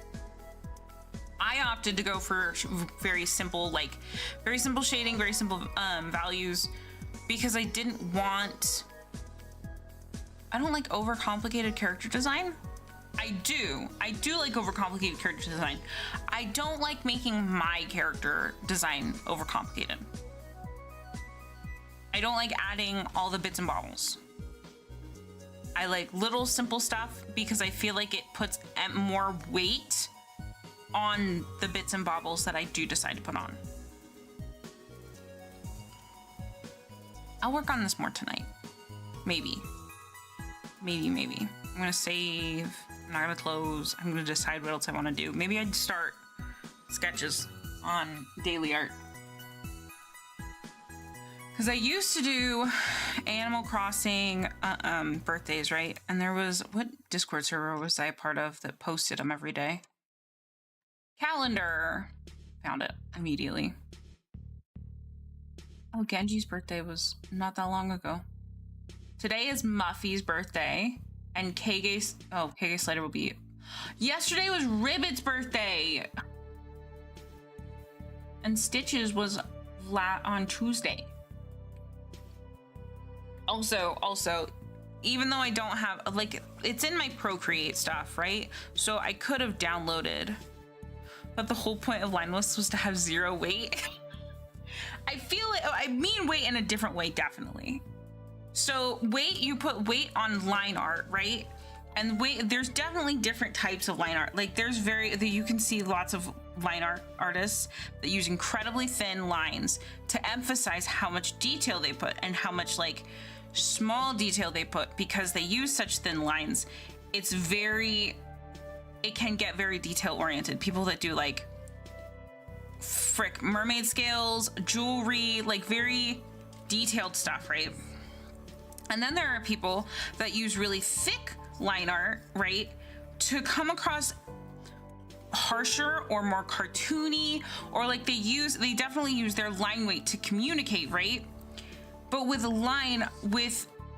I opted to go for very simple shading, very simple values, because I don't like overcomplicated character design. I do like overcomplicated character design. I don't like making my character design overcomplicated. I don't like adding all the bits and bobbles. I like little simple stuff because I feel like it puts more weight on the bits and bobbles that I do decide to put on. I'll work on this more tonight. Maybe. I'm gonna save. I'm not gonna close. I'm gonna decide what else I want to do. Maybe I'd start sketches on daily art. Because I used to do Animal Crossing birthdays, right? And there was, what Discord server was I a part of that posted them every day? Calendar. Found it immediately. Oh, Genji's birthday was not that long ago. Today is Muffy's birthday, and KG Slater will be. Yesterday was Ribbit's birthday, and Stitches was on Tuesday. Also, even though I don't have it's in my Procreate stuff, right? So I could have downloaded, but the whole point of lineless was to have 0 weight. I mean weight in a different way, definitely. So weight, you put weight on line art, right? And there's definitely different types of line art. Like you can see lots of line artists that use incredibly thin lines to emphasize how much detail they put and how much like small detail they put, because they use such thin lines. It can get very detail oriented. People that do like mermaid scales, jewelry, like very detailed stuff, right? And then there are people that use really thick line art, right, to come across harsher or more cartoony, or like they definitely use their line weight to communicate, right? But with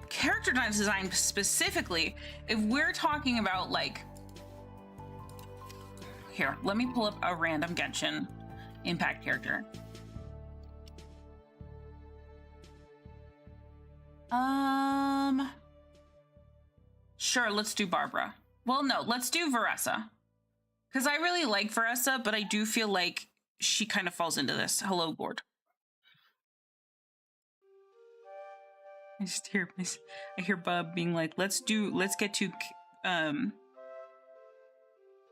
character design specifically, if we're talking about like, here, let me pull up a random Genshin Impact character. Sure, let's do Barbara. Well, no, let's do Veressa. Because I really like Veressa, but I do feel like she kind of falls into this. Hello, board. I hear Bub being like, let's get to,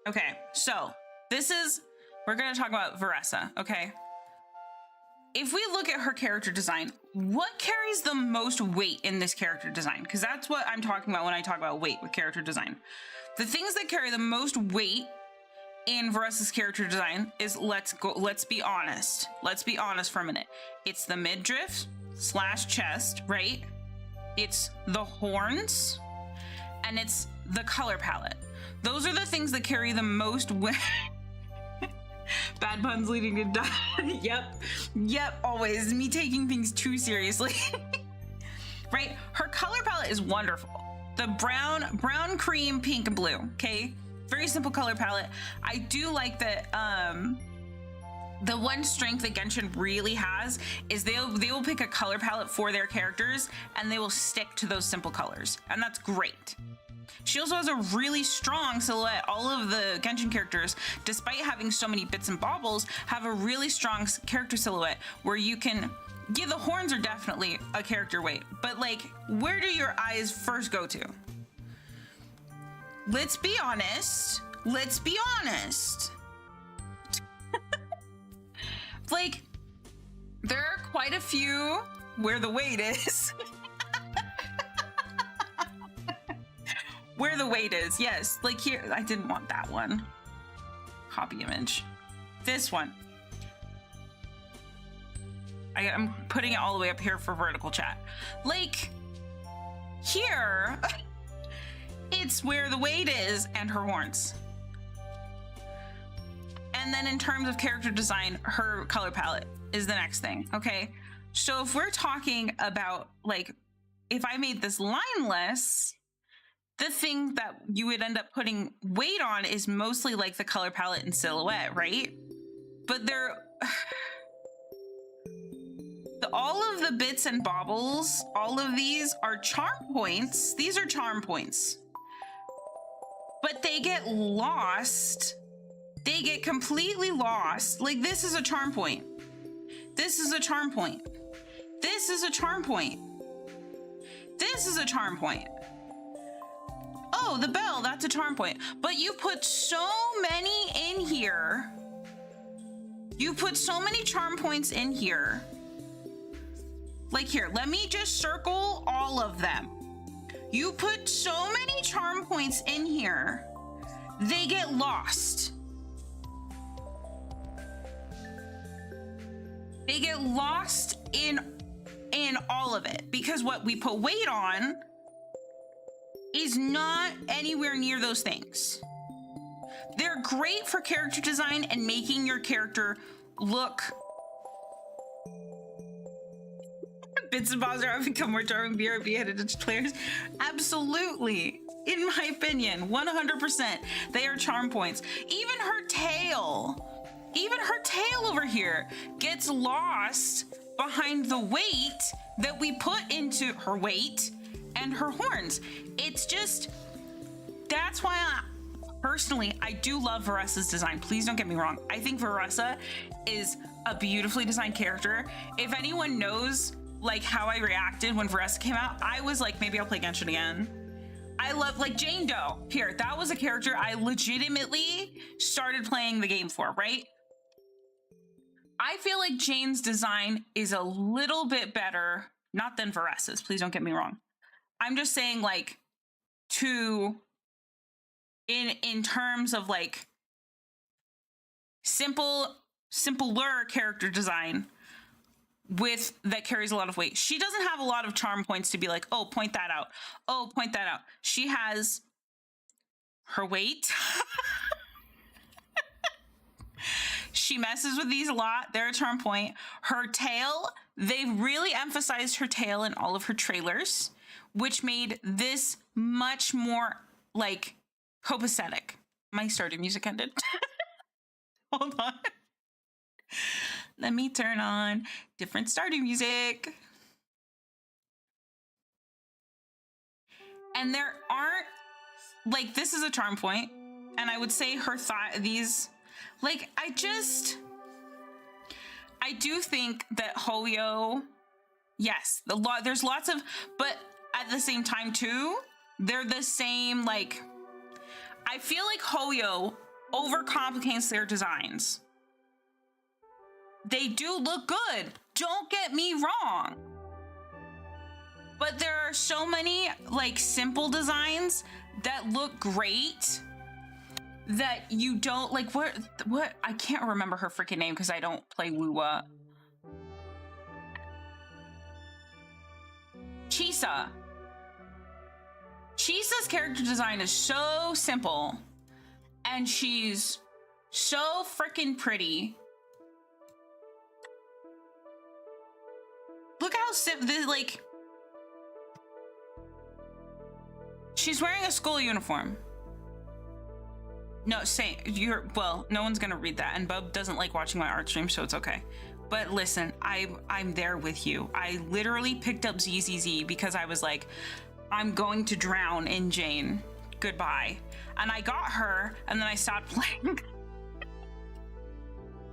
okay, so we're going to talk about Veressa, okay? If we look at her character design, what carries the most weight in this character design? Because that's what I'm talking about when I talk about weight with character design. The things that carry the most weight in Veressa's character design is, let's be honest. Let's be honest for a minute. It's the midriff / chest, right? It's the horns, and it's the color palette. Those are the things that carry the most weight. Bad puns leading to die. Yep, always. Me taking things too seriously. Right? Her color palette is wonderful. The brown, cream, pink, and blue, okay? Very simple color palette. I do like that the one strength that Genshin really has is they will pick a color palette for their characters and they will stick to those simple colors. And that's great. She also has a really strong silhouette. All of the Genshin characters, despite having so many bits and baubles, have a really strong character silhouette where you can, yeah, the horns are definitely a character weight, but like, where do your eyes first go to? Let's be honest. Like, there are quite a few where the weight is. Where the weight is, yes. Like here, I didn't want that one. Copy image. This one. I'm putting it all the way up here for vertical chat. Like, here, it's where the weight is and her horns. And then in terms of character design, her color palette is the next thing, okay? So if we're talking about, like, if I made this lineless, the thing that you would end up putting weight on is mostly like the color palette and silhouette, right? But all of the bits and baubles, all of these are charm points. These are charm points. But they get lost. They get completely lost. Like, this is a charm point. This is a charm point. This is a charm point. This is a charm point. Oh, the bell, that's a charm point. But you put so many in here. You put so many charm points in here. Like here, let me just circle all of them. You put so many charm points in here, they get lost. They get lost in all of it, because what we put weight on is not anywhere near those things. They're great for character design and making your character look. Bits and bobs are become more charming BRB headed to players. Absolutely. In my opinion, 100%. They are charm points. Even her tail over here gets lost behind the weight that we put into her weight and her horns. It's just, that's why personally, I do love Veressa's design. Please don't get me wrong. I think Veressa is a beautifully designed character. If anyone knows like how I reacted when Veressa came out, I was like, maybe I'll play Genshin again. I love, like, Jane Doe. Here, that was a character I legitimately started playing the game for, right? I feel like Jane's design is a little bit better, not than Varessa's, please don't get me wrong. I'm just saying, like, in terms of, like, simpler character design with that carries a lot of weight. She doesn't have a lot of charm points to be like, oh, point that out. Oh, point that out. She has her weight. She messes with these a lot. They're a charm point. Her tail, they've really emphasized her tail in all of her trailers, which made this much more, like, copacetic. My starting music ended. Hold on. Let me turn on different starting music. And there aren't, like, this is a charm point, and I would say her these, like, I do think that Hoyo, yes, there's lots of, but at the same time too, they're the same, like, I feel like Hoyo overcomplicates their designs. They do look good, don't get me wrong. But there are so many, like, simple designs that look great that you don't, like, what, I can't remember her freaking name because I don't play Wuwa. Chisa. Chisa's character design is so simple, and she's so freaking pretty. Look how simple, like, she's wearing a school uniform. No, well, no one's gonna read that, and Bub doesn't like watching my art stream, so it's okay. But listen, I'm there with you. I literally picked up ZZZ because I was like, I'm going to drown in Jane. Goodbye. And I got her, and then I stopped playing.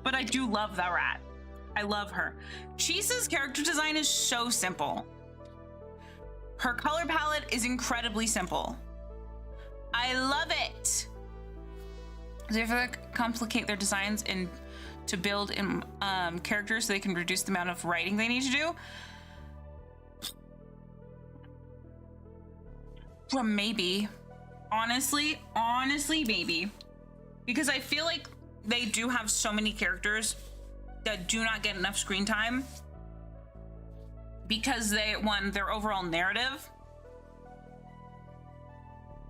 But I do love that rat. I love her. Chisa's character design is so simple. Her color palette is incredibly simple. I love it. They have to complicate their designs to build in characters so they can reduce the amount of writing they need to do. Well, maybe. Honestly, maybe. Because I feel like they do have so many characters that do not get enough screen time because their overall narrative.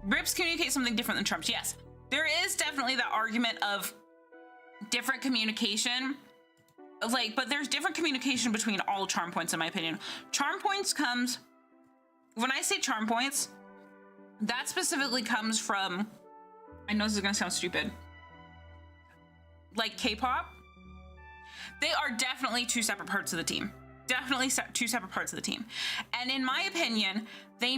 Rips communicate something different than Trumps. Yes, there is definitely the argument of different communication. Like, but there's different communication between all charm points, in my opinion. Charm points comes, when I say charm points, that specifically comes from, I know this is gonna sound stupid, like K-pop. They are definitely two separate parts of the team. Definitely two separate parts of the team. And in my opinion, they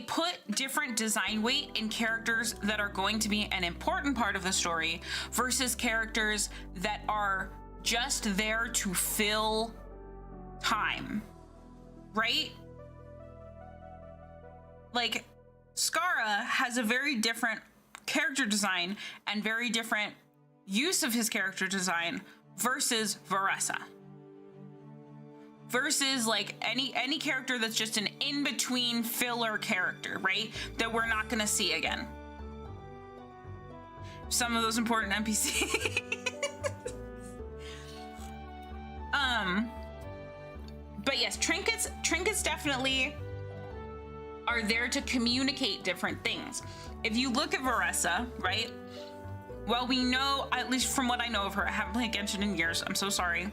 put different design weight in characters that are going to be an important part of the story versus characters that are just there to fill time, right? Like, Skara has a very different character design and very different use of his character design versus Varessa. Versus, like, any character that's just an in-between filler character, right? That we're not gonna see again. Some of those important NPCs. But yes, trinkets definitely are there to communicate different things. If you look at Varessa, right? Well, we know, at least from what I know of her, I haven't played Genshin in years, I'm so sorry.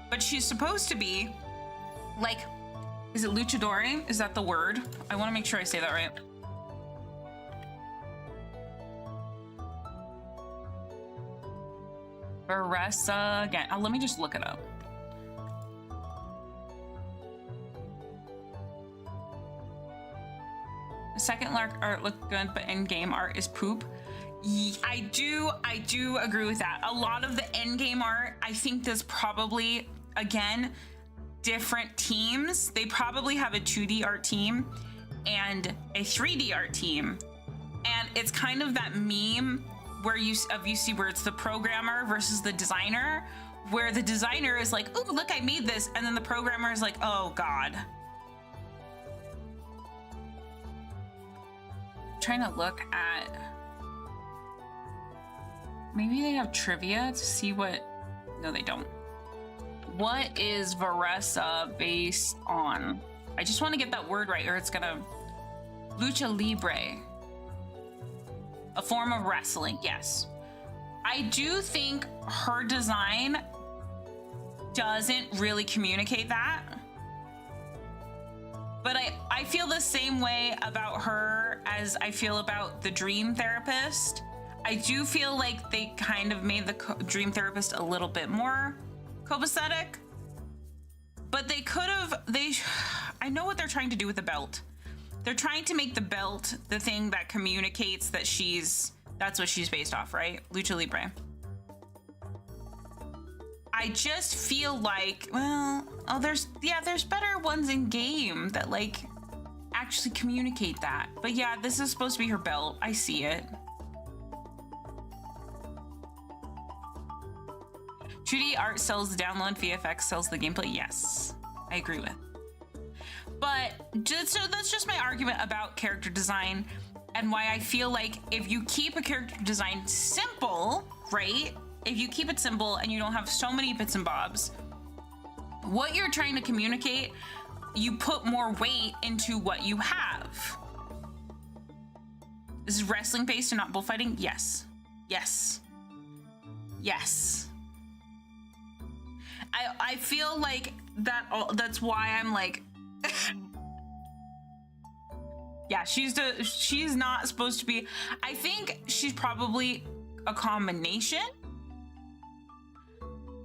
But she's supposed to be, like, is it luchadore? Is that the word? I want to make sure I say that right. Varessa again. Let me just look it up. The second art looked good, but in-game art is poop. I do agree with that. A lot of the in-game art, I think there's probably, again, different teams. They probably have a 2D art team and a 3D art team. And it's kind of that meme where you see where it's the programmer versus the designer, where the designer is like, oh, look, I made this. And then the programmer is like, oh, God. I'm trying to look at, maybe they have trivia to see what, no, they don't. What is Varesa based on? I just want to get that word right or it's gonna, Lucha Libre. A form of wrestling, yes. I do think her design doesn't really communicate that. But I feel the same way about her as I feel about the Dream Therapist. I do feel like they kind of made the Dream Therapist a little bit more copacetic. But they could have, I know what they're trying to do with the belt. They're trying to make the belt the thing that communicates that that's what she's based off, right? Lucha Libre. I just feel like, well, oh, there's better ones in game that like actually communicate that. But yeah, this is supposed to be her belt. I see it. 2D art sells the download, VFX sells the gameplay. Yes, I agree with. But so that's just my argument about character design and why I feel like if you keep a character design simple, right? If you keep it simple and you don't have so many bits and bobs, what you're trying to communicate, you put more weight into what you have. This is wrestling based and not bullfighting? Yes. Yes. Yes. I feel like that's why I'm like, yeah, she's not supposed to be. I think she's probably a combination.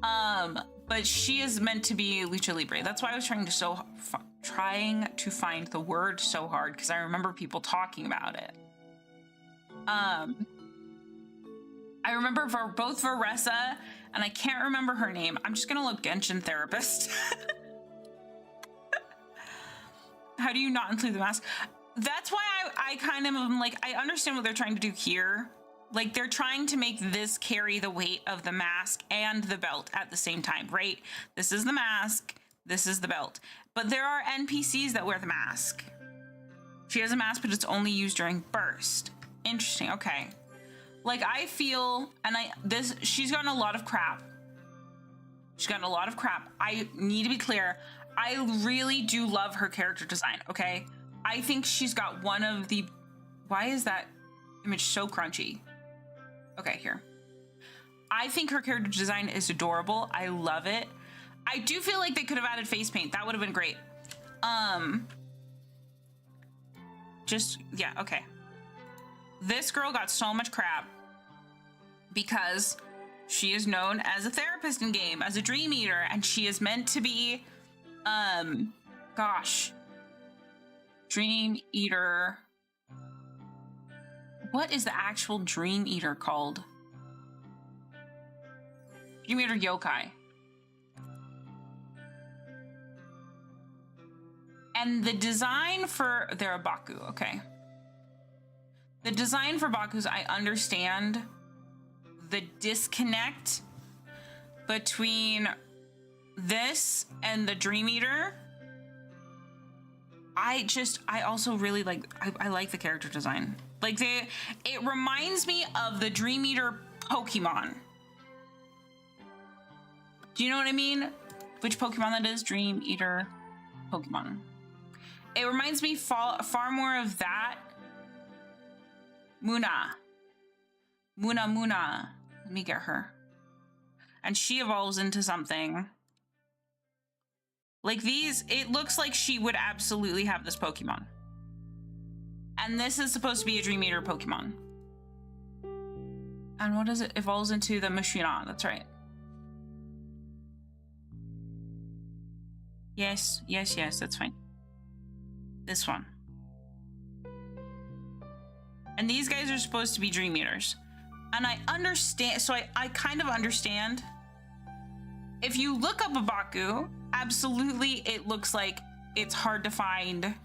But she is meant to be Lucha Libre. That's why I was trying to find the word so hard because I remember people talking about it. I remember for both Varesa and I can't remember her name. I'm just gonna look Genshin Therapist. How do you not include the mask? That's why I kind of am like, I understand what they're trying to do here. Like they're trying to make this carry the weight of the mask and the belt at the same time, right? This is the mask, this is the belt. But there are NPCs that wear the mask. She has a mask, but it's only used during burst. Interesting, okay. Like I feel, and she's gotten a lot of crap. She's gotten a lot of crap. I need to be clear. I really do love her character design, okay? I think she's got one of the, why is that image so crunchy? Okay, here. I think her character design is adorable. I love it. I do feel like they could have added face paint. That would have been great. Yeah, okay. This girl got so much crap because she is known as a therapist in game, as a dream eater, and she is meant to be, gosh, dream eater. What is the actual dream eater called? Dream eater yokai. And the design for, they're a Baku, okay. The design for Baku's, I understand the disconnect between this and the Dream Eater. I also really like, I like the character design. Like it reminds me of the Dream Eater Pokemon. Do you know what I mean? Which Pokemon that is? Dream Eater Pokemon. It reminds me far more of that. Muna. Let me get her. And she evolves into something. Like these, it looks like she would absolutely have this Pokemon. And this is supposed to be a Dream Eater Pokemon. And what does it evolves into? The Machina, that's right. Yes, that's fine. This one. And these guys are supposed to be Dream Eaters. And I understand, so I kind of understand. If you look up a Baku, absolutely it looks like it's hard to find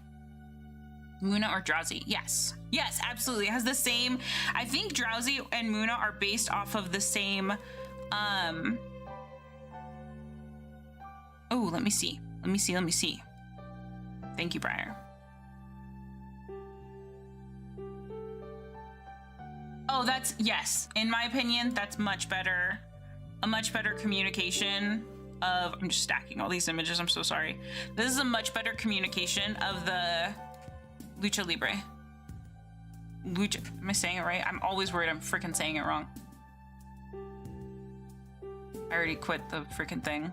Muna or Drowsy? Yes. Yes, absolutely. It has the same. I think Drowsy and Muna are based off of the same. Oh, let me see. Let me see. Thank you, Briar. Oh, that's, yes. In my opinion, that's much better. A much better communication of, I'm just stacking all these images, I'm so sorry. This is a much better communication of the Lucha Libre. Lucha, am I saying it right? I'm always worried I'm freaking saying it wrong. I already quit the freaking thing.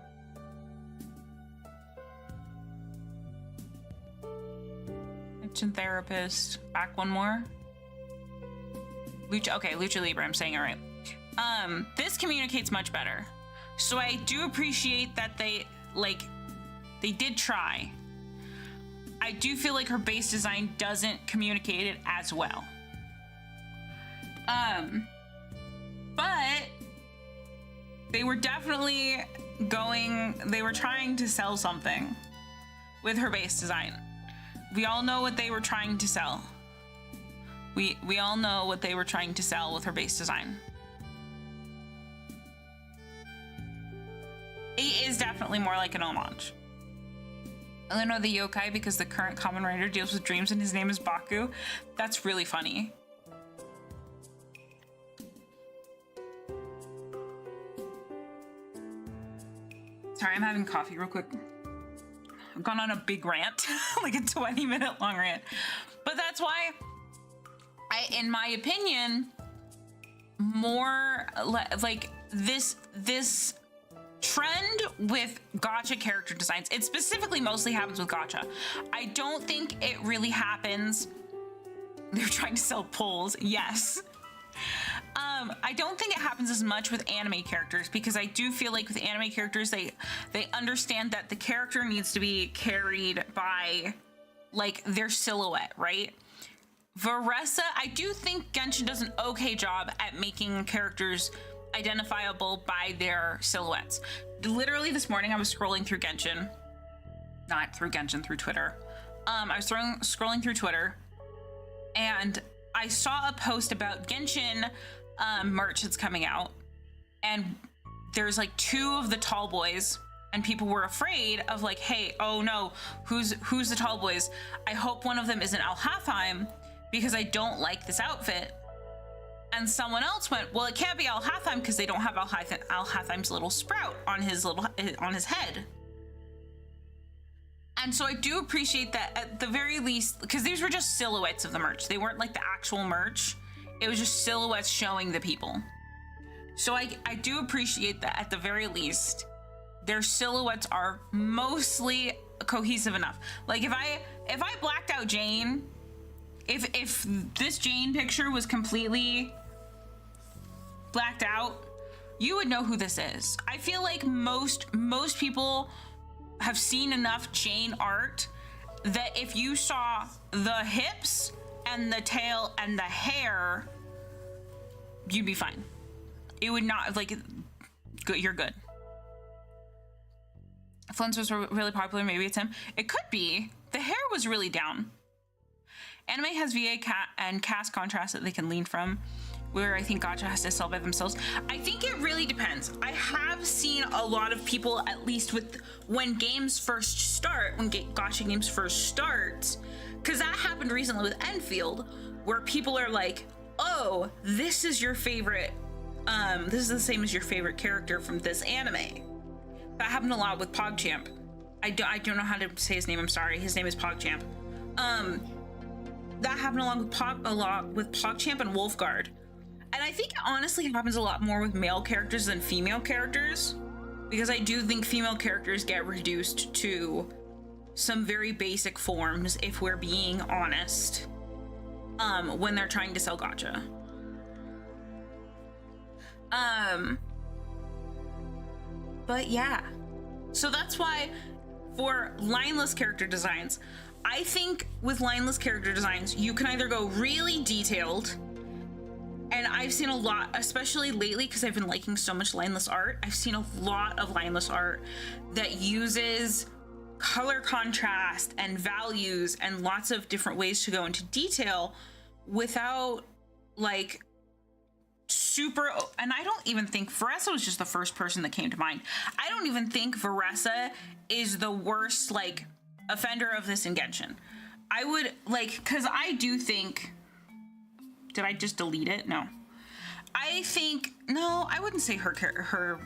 Action therapist. Back one more. Lucha, okay, Lucha Libre, I'm saying it right. This communicates much better. So I do appreciate that they did try. I do feel like her base design doesn't communicate it as well. But they were definitely they were trying to sell something with her base design. We all know what they were trying to sell. We all know what they were trying to sell with her base design. 8 is definitely more like an homage. I only know the yokai because the current common writer deals with dreams and his name is Baku. That's really funny. Sorry, I'm having coffee real quick. I've gone on a big rant, like a 20-minute long rant. But that's why, in my opinion, more like this trend with gacha character designs, it specifically mostly happens with gacha. I don't think it really happens. They're trying to sell pulls, yes. I don't think it happens as much with anime characters because I do feel like with anime characters, they understand that the character needs to be carried by like their silhouette, right? Varesa, I do think Genshin does an okay job at making characters identifiable by their silhouettes. Literally this morning I was scrolling through Genshin, not through Genshin, through Twitter. I was scrolling through Twitter and I saw a post about Genshin merch that's coming out, and there's like 2 of the tall boys, and people were afraid of like, hey, oh no, who's the tall boys? I hope one of them isn't Al-Hatham because I don't like this outfit. And someone else went, well, it can't be Al-Hatham because they don't have Al-Hatham's little sprout on his head. And so I do appreciate that at the very least, because these were just silhouettes of the merch. They weren't like the actual merch. It was just silhouettes showing the people. So I do appreciate that at the very least, their silhouettes are mostly cohesive enough. Like if I blacked out Jane, if this Jane picture was completely blacked out, you would know who this is. I feel like most people have seen enough Jane art that if you saw the hips and the tail and the hair, you'd be fine. It would not, like, good, you're good. Flint's was really popular, maybe it's him. It could be. The hair was really down. Anime has VA and cast contrast that they can lean from, where I think gacha has to sell by themselves. I think it really depends. I have seen a lot of people, at least with when games first start, when gacha games first start, because that happened recently with Enfield, where people are like, oh, this is your favorite, this is the same as your favorite character from this anime. That happened a lot with PogChamp. I don't know how to say his name, I'm sorry. His name is PogChamp. That happened a lot with PogChamp and Wolfguard. And I think it honestly happens a lot more with male characters than female characters, because I do think female characters get reduced to some very basic forms, if we're being honest, when they're trying to sell gacha. But yeah, so that's why for lineless character designs, I think with lineless character designs, you can either go really detailed, and I've seen a lot, especially lately, because I've been liking so much lineless art. I've seen a lot of lineless art that uses color contrast and values and lots of different ways to go into detail without like super. And I don't even think Varessa was just the first person that came to mind. I don't even think Varessa is the worst like offender of this in Genshin. I would like, because I do think, did I just delete it? No. I think, no, I wouldn't say her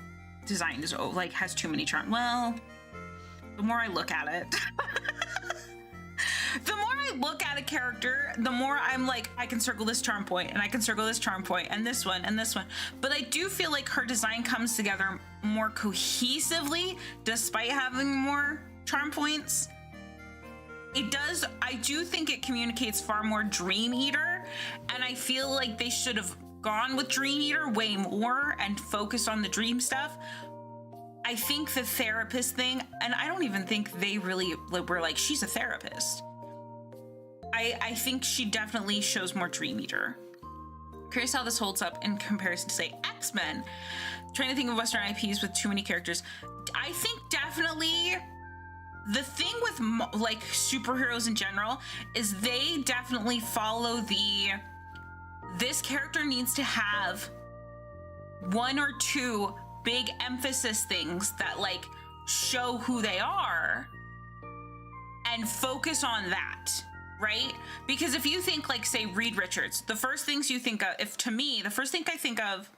design is like has too many charm. Well, the more I look at it, the more I look at a character, the more I'm like, I can circle this charm point and I can circle this charm point and this one and this one. But I do feel like her design comes together more cohesively despite having more charm points. It does, I do think it communicates far more Dream Eater, and I feel like they should have gone with Dream Eater way more and focused on the dream stuff. I think the therapist thing, and I don't even think they really were like, she's a therapist. I think she definitely shows more Dream Eater. Curious how this holds up in comparison to, say, X-Men. Trying to think of Western IPs with too many characters. I think definitely the thing with like superheroes in general is they definitely follow this character needs to have one or two big emphasis things that like show who they are and focus on that, right? Because if you think like, say, Reed Richards, the first things you think of, the first thing I think of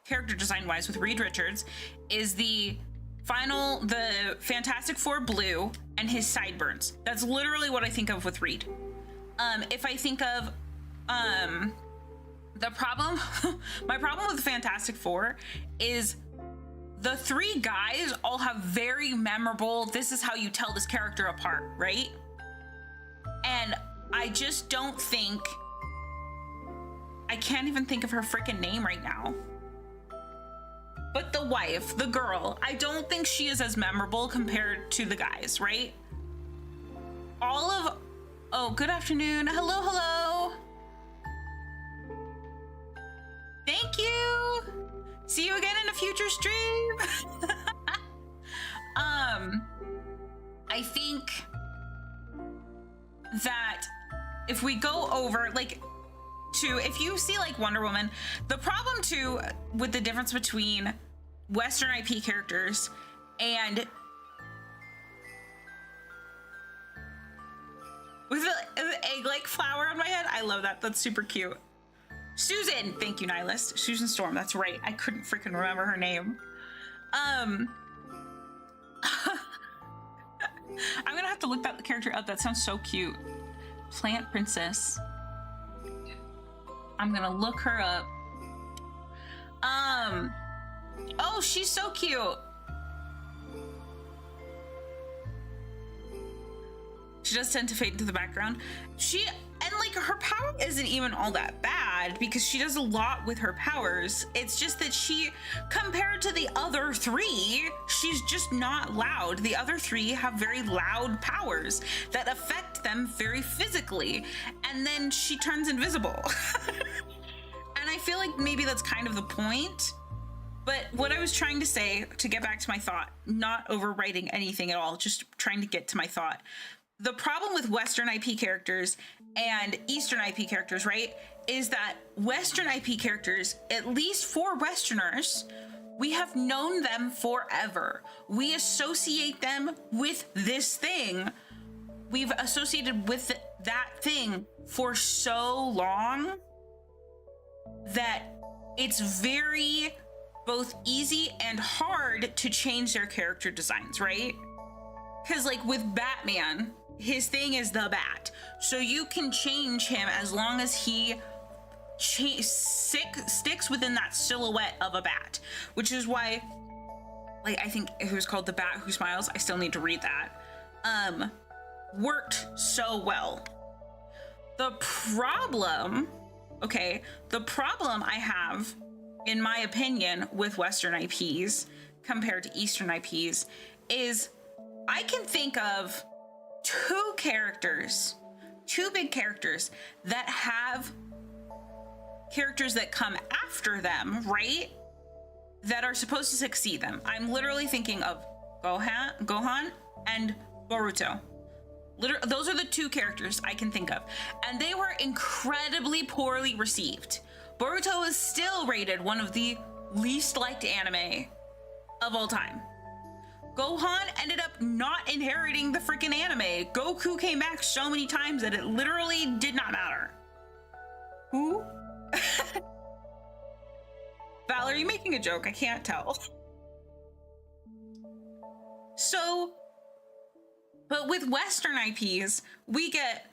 character design wise with Reed Richards is the Fantastic Four blue and his sideburns. That's literally what I think of with Reed. If I think of the problem, my problem with Fantastic Four is the three guys all have very memorable, this is how you tell this character apart, right? And I just don't think, I can't even think of her freaking name right now. But the wife, the girl, I don't think she is as memorable compared to the guys, right? Oh, good afternoon. Hello, hello. Thank you. See you again in a future stream. I think that if we go over, like, if you see like Wonder Woman, the problem too with the difference between Western IP characters and with the egg-like flower on my head, I love that. That's super cute. Susan, thank you, Nihilist. Susan Storm, that's right. I couldn't freaking remember her name. I'm gonna have to look that character up. That sounds so cute. Plant Princess. I'm gonna look her up. Oh, she's so cute. She does tend to fade into the background. And like her power isn't even all that bad because she does a lot with her powers. It's just that she, compared to the other three, she's just not loud. The other three have very loud powers that affect them very physically. And then she turns invisible. And I feel like maybe that's kind of the point. But what I was trying to say, to get back to my thought, not overwriting anything at all, just trying to get to my thought. The problem with Western IP characters and Eastern IP characters, right, is that Western IP characters, at least for Westerners, we have known them forever. We associate them with this thing. We've associated with that thing for so long that it's very both easy and hard to change their character designs, right? Because like with Batman, his thing is the bat. So you can change him as long as he sticks within that silhouette of a bat, which is why, like, I think it was called The Bat Who Smiles. I still need to read that. Worked so well. The problem I have, in my opinion, with Western IPs compared to Eastern IPs is I can think of two big characters that have characters that come after them, right? That are supposed to succeed them. I'm literally thinking of Gohan and Boruto. Those are the two characters I can think of. And they were incredibly poorly received. Boruto is still rated one of the least liked anime of all time. Gohan ended up not inheriting the freaking anime. Goku came back so many times that it literally did not matter. Who? Val, are you making a joke? I can't tell. So, but with Western IPs, we get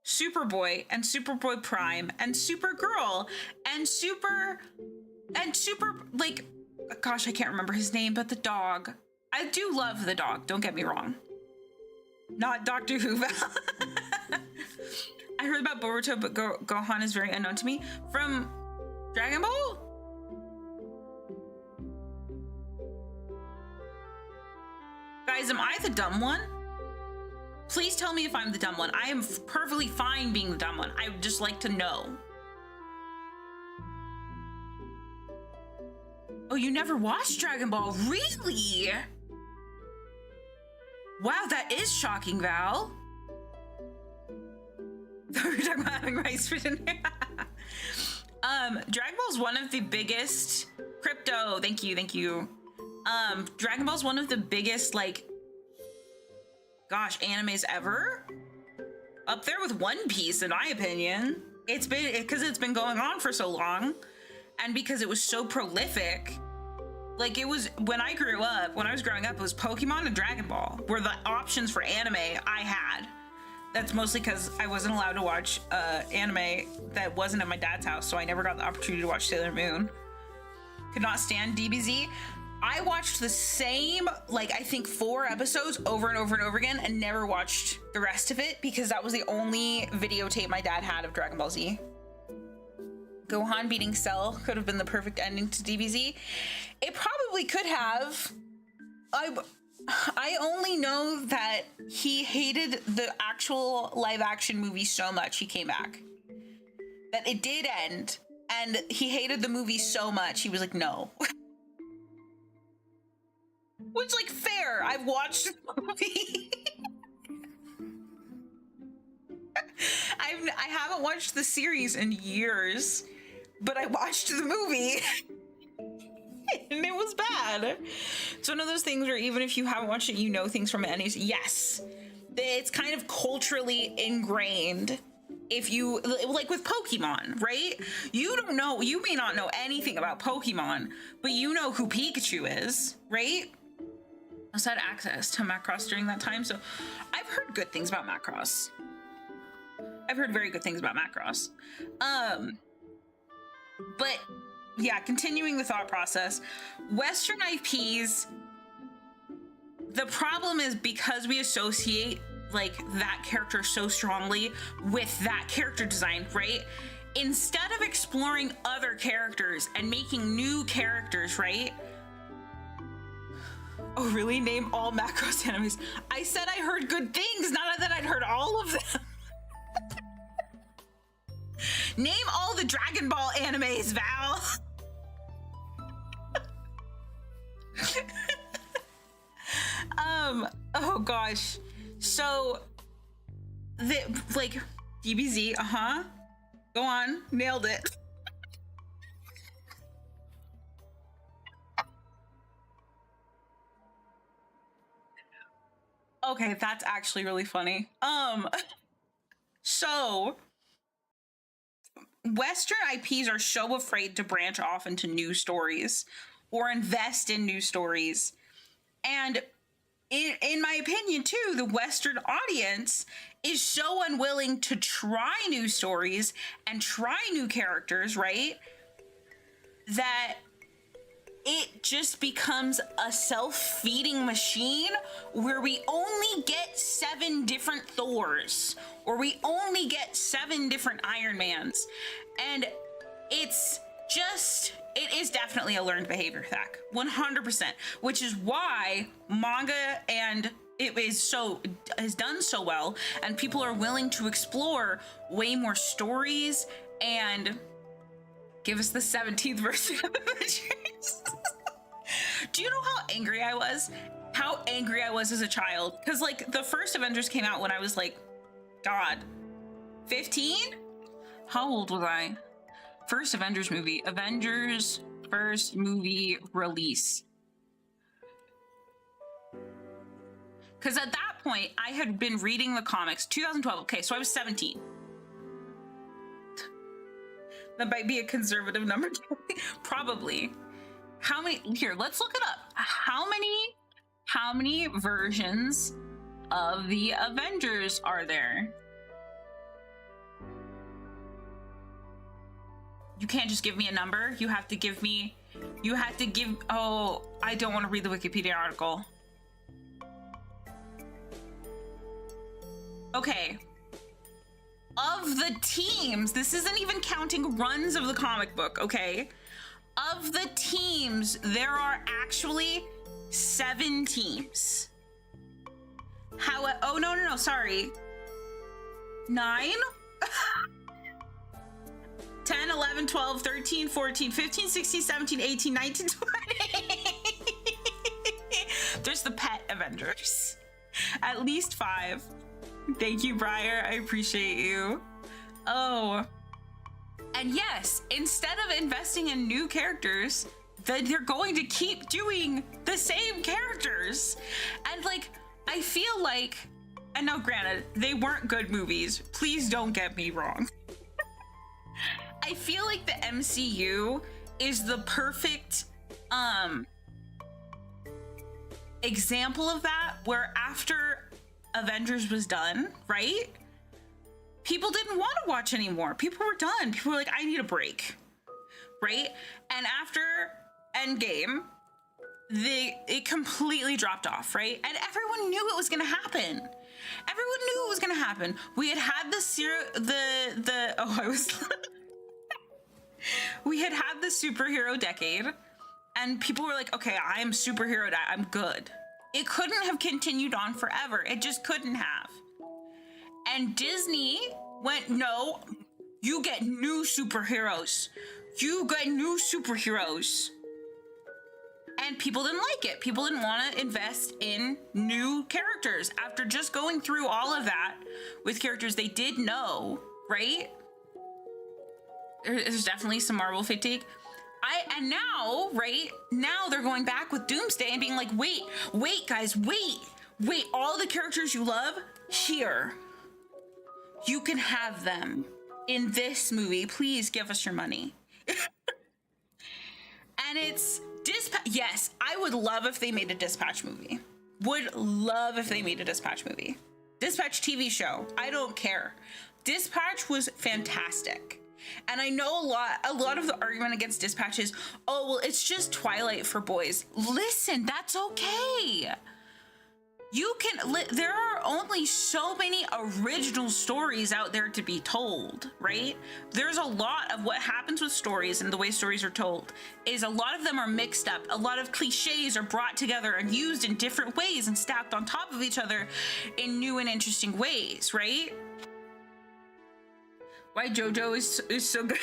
Superboy and Superboy Prime and Supergirl and Super, like, gosh, I can't remember his name, but the dog. I do love the dog, don't get me wrong. Not Doctor Who, Val. I heard about Boruto, but Gohan is very unknown to me. From Dragon Ball? Guys, am I the dumb one? Please tell me if I'm the dumb one. I am perfectly fine being the dumb one. I would just like to know. Oh, you never watched Dragon Ball? Really? Wow, that is shocking, Val. We're talking about having rice for dinner. Dragon Ball is one of the biggest crypto. Thank you. Dragon Ball is one of the biggest, like, gosh, animes ever. Up there with One Piece, in my opinion. It's been because it's been going on for so long, and because it was so prolific. Like, it was when I was growing up, it was Pokemon and Dragon Ball were the options for anime I had. That's mostly because I wasn't allowed to watch anime that wasn't at my dad's house, so I never got the opportunity to watch Sailor Moon. Could not stand DBZ. I watched the same, like, I think 4 episodes over and over and over again and never watched the rest of it because that was the only videotape my dad had of Dragon Ball Z. Gohan beating Cell could have been the perfect ending to DBZ. It probably could have. I only know that he hated the actual live action movie so much he came back. That it did end, and he hated the movie so much he was like, no. Which, like, fair. I've watched the movie. I haven't watched the series in years, but I watched the movie. And it was bad. It's one of those things where even if you haven't watched it, you know things from it. And yes, it's kind of culturally ingrained. If you, like with Pokemon, right? You may not know anything about Pokemon, but you know who Pikachu is, right? I also had access to Macross during that time, so I've heard good things about Macross. I've heard very good things about Macross. But yeah, continuing the thought process, Western IPs, the problem is because we associate like that character so strongly with that character design, right? Instead of exploring other characters and making new characters, right? Oh, really? Name all Macross enemies. I said I heard good things, not that I'd heard all of them. Name all the Dragon Ball animes, Val. Oh gosh. So, like, DBZ, Go on, nailed it. Okay, that's actually really funny. So Western IPs are so afraid to branch off into new stories or invest in new stories. And in my opinion, too, the Western audience is so unwilling to try new stories and try new characters, right? That it just becomes a self-feeding machine where we only get 7 different Thors, or we only get 7 different Iron Mans. And it is definitely a learned behavior, Thak, 100%, which is why manga and it has done so well, and people are willing to explore way more stories and give us the 17th version of Avengers. Do you know how angry I was how angry I was as a child. Because, like, the first Avengers came out when I was, like, God, 15? How old was I? First Avengers movie. Avengers first movie release. Because at that point, I had been reading the comics. 2012. Okay, so I was 17. That might be a conservative number. Probably. How many? Here, let's look it up. How many versions of the Avengers are there? You can't just give me a number. You have to give, oh, I don't want to read the Wikipedia article. Okay. Of the teams, this isn't even counting runs of the comic book, okay? Of the teams, there are actually 7 teams. Oh, no, sorry. 9? 10, 11, 12, 13, 14, 15, 16, 17, 18, 19, 20. There's the pet Avengers. At least 5. Thank you, Briar. I appreciate you. Oh. And yes, instead of investing in new characters, they're going to keep doing the same characters. And like, I feel like, and now granted, they weren't good movies. Please don't get me wrong. I feel like the MCU is the perfect example of that, where after Avengers was done, right? People didn't want to watch anymore. People were done. People were like, I need a break, right? And after Endgame, it completely dropped off, right? And everyone knew it was going to happen. Everyone knew it was going to happen. We had we had the superhero decade, and people were like, okay, I'm superhero, I'm good. It couldn't have continued on forever. It just couldn't have. And Disney went, no, you get new superheroes. You get new superheroes. And people didn't like it. People didn't want to invest in new characters after just going through all of that with characters they did know, right? There's definitely some Marvel fatigue. And now, right, now they're going back with Doomsday and being like, wait, guys, wait, all the characters you love, here. You can have them in this movie. Please give us your money. And it's Dispatch. Yes, I would love if they made a Dispatch movie. Would love if they made a Dispatch movie. Dispatch TV show. I don't care. Dispatch was fantastic. And I know a lot of the argument against Dispatch is, oh, well, it's just Twilight for boys. Listen, that's okay. There are only so many original stories out there to be told, right? There's a lot of what happens with stories and the way stories are told is a lot of them are mixed up. A lot of cliches are brought together and used in different ways and stacked on top of each other in new and interesting ways, right? Why JoJo is so good.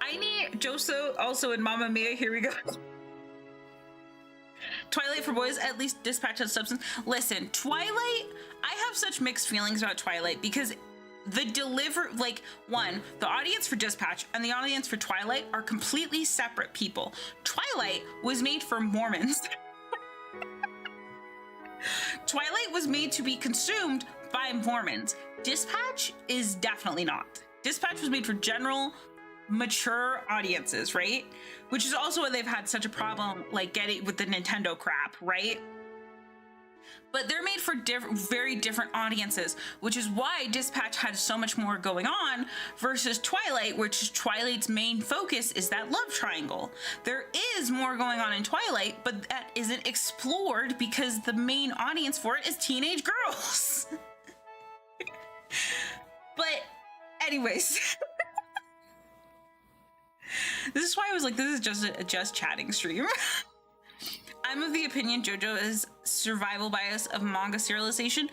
I need Joso also in Mamma Mia. Here we go. Twilight for boys, at least Dispatch has substance. Listen, Twilight, I have such mixed feelings about Twilight because the audience for Dispatch and the audience for Twilight are completely separate people. Twilight was made for Mormons. Twilight was made to be consumed by Mormons. Dispatch is definitely not. Dispatch was made for general, mature audiences, right? Which is also why they've had such a problem, like, getting with the Nintendo crap, right? But they're made for very different audiences, which is why Dispatch had so much more going on versus Twilight, which Twilight's main focus is that love triangle. There is more going on in Twilight, but that isn't explored because the main audience for it is teenage girls. But anyways, this is why I was like, this is just a just chatting stream. I'm of the opinion JoJo is survival bias of manga serialization.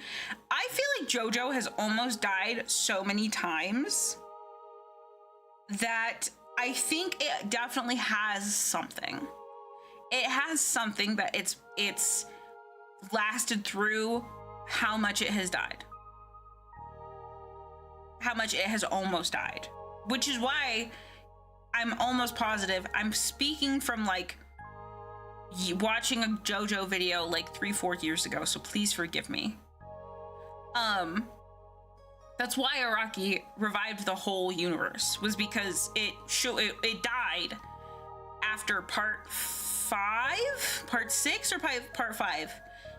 I feel like JoJo has almost died so many times that I think it definitely has something. It has something that it's lasted through how much it has died. How much it has almost died. Which is why I'm almost positive I'm speaking from like watching a JoJo video like 3-4 years ago, so please forgive me. That's why Araki revived the whole universe, was because it died after part 6 or part 5.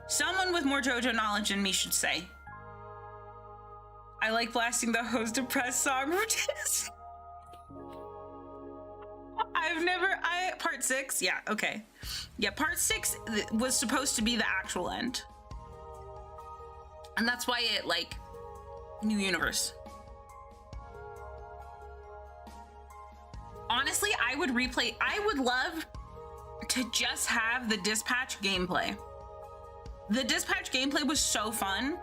Someone with more JoJo knowledge than me should say. I like blasting the host depressed song routines. Part 6, yeah, okay. Yeah, part 6 was supposed to be the actual end. And that's why it, like, new universe. Honestly, I would love to just have the dispatch gameplay. The dispatch gameplay was so fun.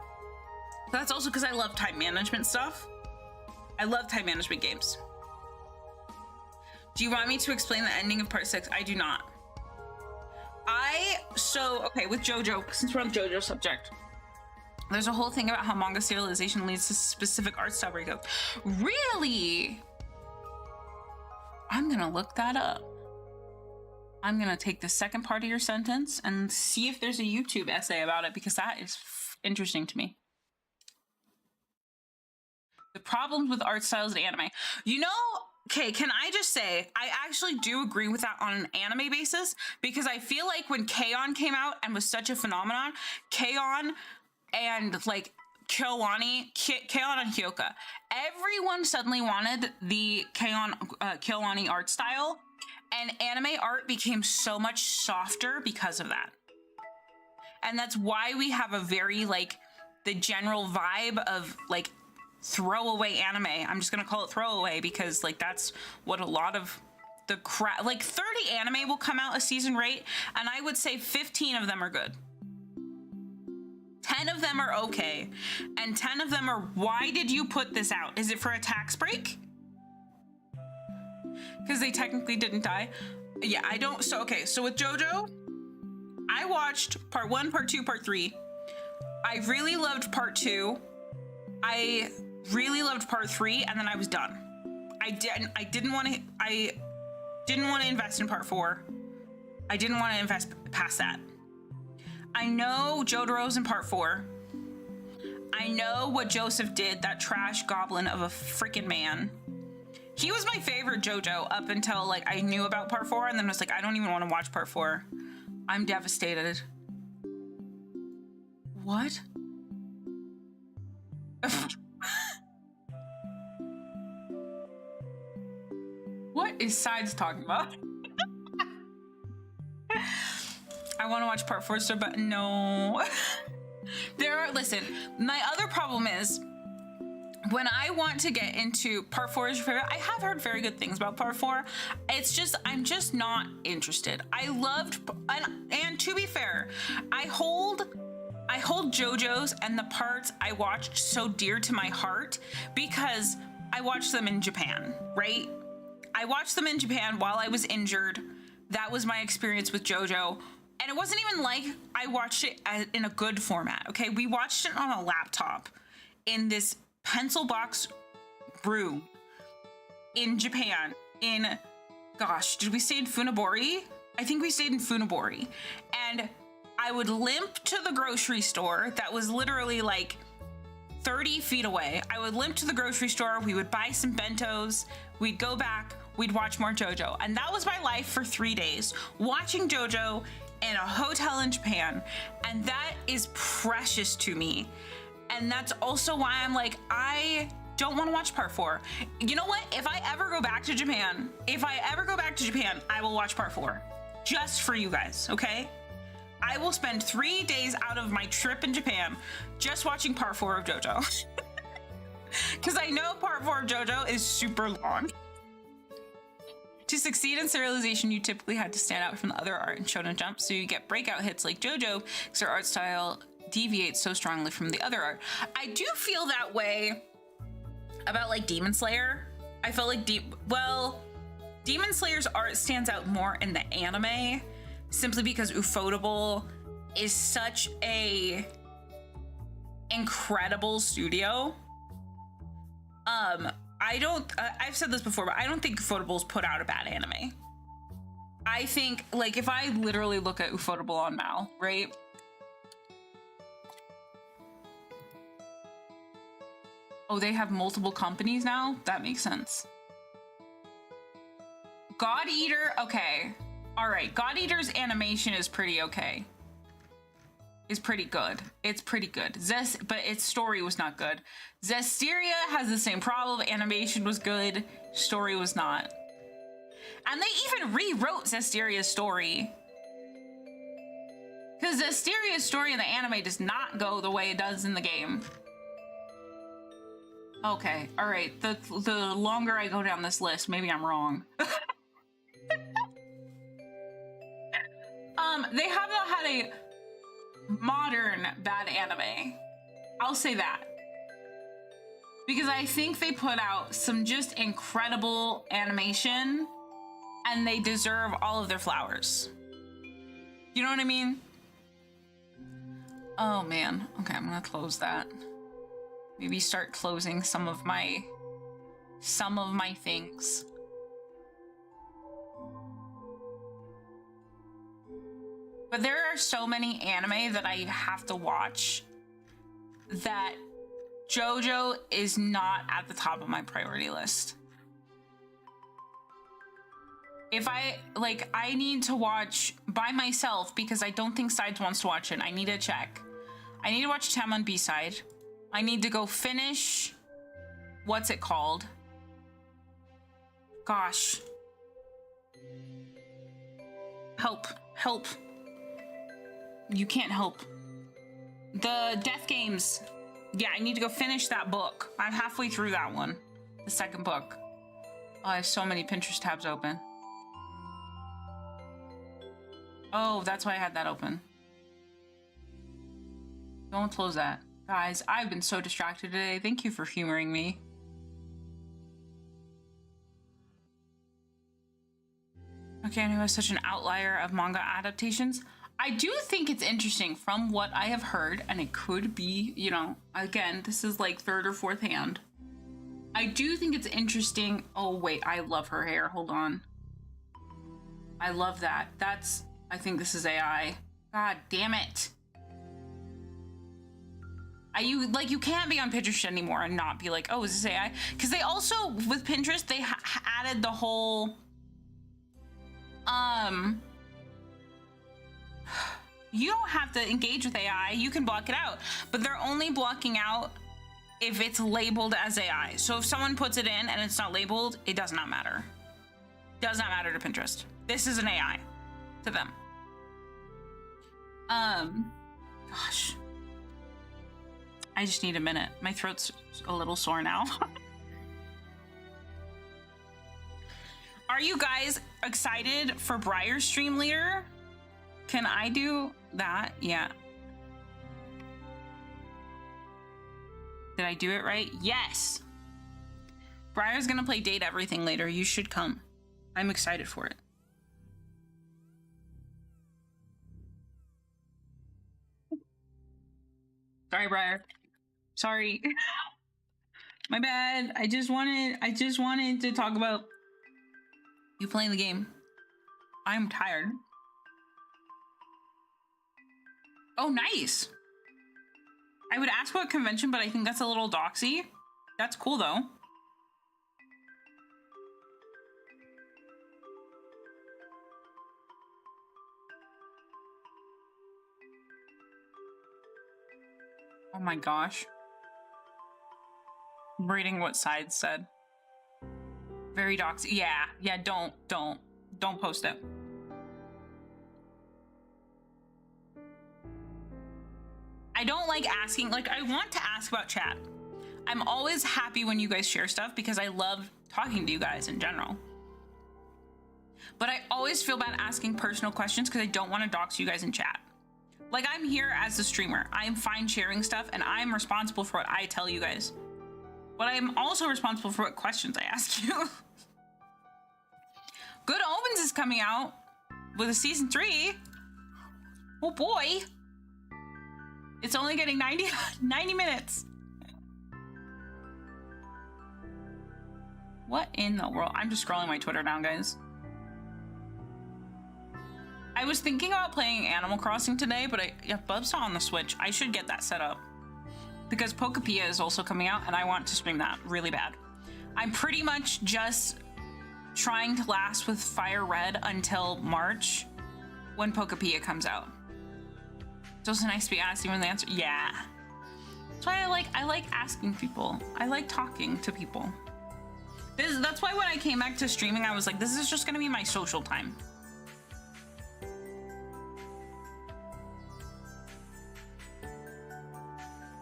But that's also because I love time management stuff. I love time management games. Do you want me to explain the ending of part 6? I do not. Okay, with JoJo, since we're on the JoJo subject, there's a whole thing about how manga serialization leads to specific art style breakouts. Really? I'm gonna look that up. I'm gonna take the second part of your sentence and see if there's a YouTube essay about it, because that is interesting to me. The problems with art styles in anime. You know, okay, can I just say, I actually do agree with that on an anime basis, because I feel like when K-On! Came out and was such a phenomenon, K-On! And like K-On! And Hyoka, everyone suddenly wanted the K-On! Art style, and anime art became so much softer because of that. And that's why we have a very, like, the general vibe of, like, throwaway anime. I'm just gonna call it throwaway because, like, that's what a lot of the like 30 anime will come out a season rate, and I would say 15 of them are good. 10 of them are okay, and 10 of them are, why did you put this out? Is it for a tax break? Because they technically didn't die. Yeah, I don't, so okay, so with JoJo, I watched part 1, part 2, part 3. I really loved part 2. I really loved part 3, and then I was done. I didn't want to invest in part 4. I didn't want to invest past that. I know Jotaro's in part 4. I know what Joseph did, that trash goblin of a freaking man. He was my favorite JoJo up until, like, I knew about part 4, and then was like, I don't even want to watch part 4. I'm devastated. What? What is Sides talking about? I want to watch part 4 still, but no. Listen, my other problem is, when I want to get into part 4 is your favorite, I have heard very good things about part 4. It's just, I'm just not interested. I loved, and to be fair, I hold JoJo's and the parts I watched so dear to my heart because I watched them in Japan, right? I watched them in Japan while I was injured. That was my experience with JoJo. And it wasn't even like I watched it in a good format, okay? We watched it on a laptop in this pencil box room in Japan. Gosh, did we stay in Funabori? I think we stayed in Funabori. And I would limp to the grocery store that was literally like 30 feet away. I would limp to the grocery store. We would buy some bentos. We'd go back. We'd watch more JoJo. And that was my life for 3 days, watching JoJo in a hotel in Japan. And that is precious to me. And that's also why I'm like, I don't want to watch part 4. You know what? If I ever go back to Japan, I will watch part 4 just for you guys, okay? I will spend 3 days out of my trip in Japan just watching part 4 of JoJo. Because I know part 4 of JoJo is super long. To succeed in serialization, you typically had to stand out from the other art in Shonen Jump, so you get breakout hits like JoJo, because their art style deviates so strongly from the other art. I do feel that way about, like, Demon Slayer. I felt like Demon Slayer's art stands out more in the anime, simply because Ufotable is such a incredible studio. I've said this before, but I don't think Ufotable's put out a bad anime. I think, like, if I literally look at Ufotable on Mal, right? Oh, they have multiple companies now? That makes sense. God Eater, okay. All right, God Eater's animation is pretty okay. Is pretty good. It's pretty good. But its story was not good. Zestiria has the same problem. Animation was good. Story was not. And they even rewrote Zestiria's story. Because Zestiria's story in the anime does not go the way it does in the game. Okay, all right. The longer I go down this list, maybe I'm wrong. They have not had a modern bad anime. I'll say that. Because I think they put out some just incredible animation and they deserve all of their flowers. You know what I mean? Oh man. Okay, I'm gonna close that. Maybe start closing some of my things. But there are so many anime that I have to watch that JoJo is not at the top of my priority list. If I need to watch by myself because I don't think Sides wants to watch it. I need to check. I need to watch Tamon B-Side. I need to go finish, what's it called? Gosh. Help. You can't help. The Death Games. Yeah, I need to go finish that book. I'm halfway through that one. The second book. Oh, I have so many Pinterest tabs open. Oh, that's why I had that open. Don't close that. Guys, I've been so distracted today. Thank you for humoring me. Okay, I know it's such an outlier of manga adaptations. I do think it's interesting from what I have heard, and it could be, you know, again, this is like third or fourth hand. I do think it's interesting. Oh, wait, I love her hair. Hold on. I love that. I think this is AI. God damn it. You can't be on Pinterest anymore and not be like, oh, is this AI? Because they also, with Pinterest, they added the whole, you don't have to engage with AI. You can block it out, but they're only blocking out if it's labeled as AI. So if someone puts it in and it's not labeled, it does not matter. Does not matter to Pinterest. This is an AI to them. Gosh. I just need a minute. My throat's a little sore now. Are you guys excited for Briar Stream Leader? Can I do that? Yeah. Did I do it right? Yes. Briar's gonna play Date Everything later. You should come. I'm excited for it. Sorry, Briar. Sorry. My bad. I just wanted to talk about you playing the game. I'm tired. Oh, nice. I would ask what convention, but I think that's a little doxy. That's cool though. Oh my gosh. I'm reading what Side said. Very doxy. Yeah, don't post it. I don't like asking, like, I want to ask about chat. I'm always happy when you guys share stuff because I love talking to you guys in general. But I always feel bad asking personal questions because I don't want to dox you guys in chat. Like, I'm here as the streamer. I'm fine sharing stuff and I'm responsible for what I tell you guys. But I'm also responsible for what questions I ask you. Good Omens is coming out with a season 3. Oh boy. It's only getting 90 minutes. What in the world? I'm just scrolling my Twitter now, guys. I was thinking about playing Animal Crossing today, but Bub's not on the Switch. I should get that set up. Because Pokepia is also coming out, and I want to stream that really bad. I'm pretty much just trying to last with FireRed until March, when Pokepia comes out. It's also nice to be asked even the answer. Yeah. That's why I like asking people. I like talking to people. That's why when I came back to streaming, I was like, this is just gonna be my social time.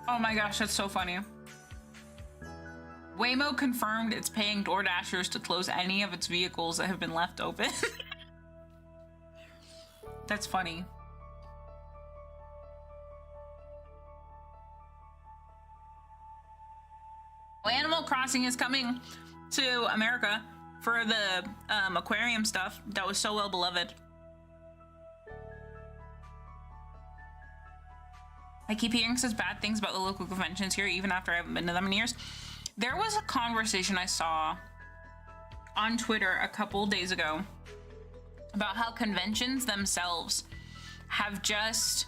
Oh my gosh, that's so funny. Waymo confirmed it's paying Door Dashers to close any of its vehicles that have been left open. That's funny. Well, Animal Crossing is coming to America for the aquarium stuff that was so well beloved. I keep hearing such bad things about the local conventions here, even after I haven't been to them in years. There was a conversation I saw on Twitter a couple days ago about how conventions themselves have just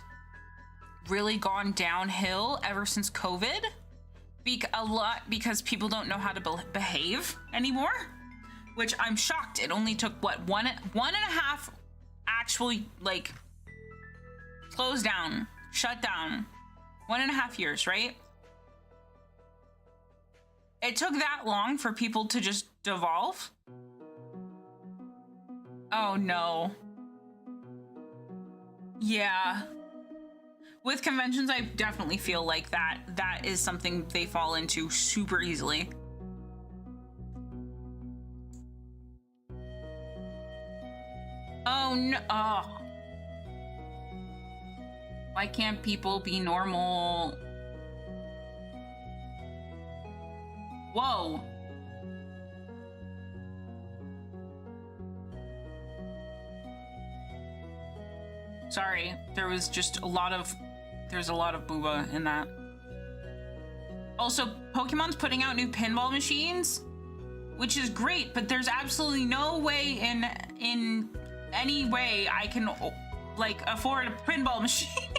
really gone downhill ever since COVID. A lot because people don't know how to behave anymore, which I'm shocked. It only took, what, one and a half actually, like, close down, shut down. 1.5 years, right? It took that long for people to just devolve? Oh no. Yeah. With conventions, I definitely feel like that is something they fall into super easily. Oh no. Oh. Why can't people be normal? Whoa. Sorry, there's a lot of booba in that. Also, Pokemon's putting out new pinball machines, which is great, but there's absolutely no way in any way I can like afford a pinball machine.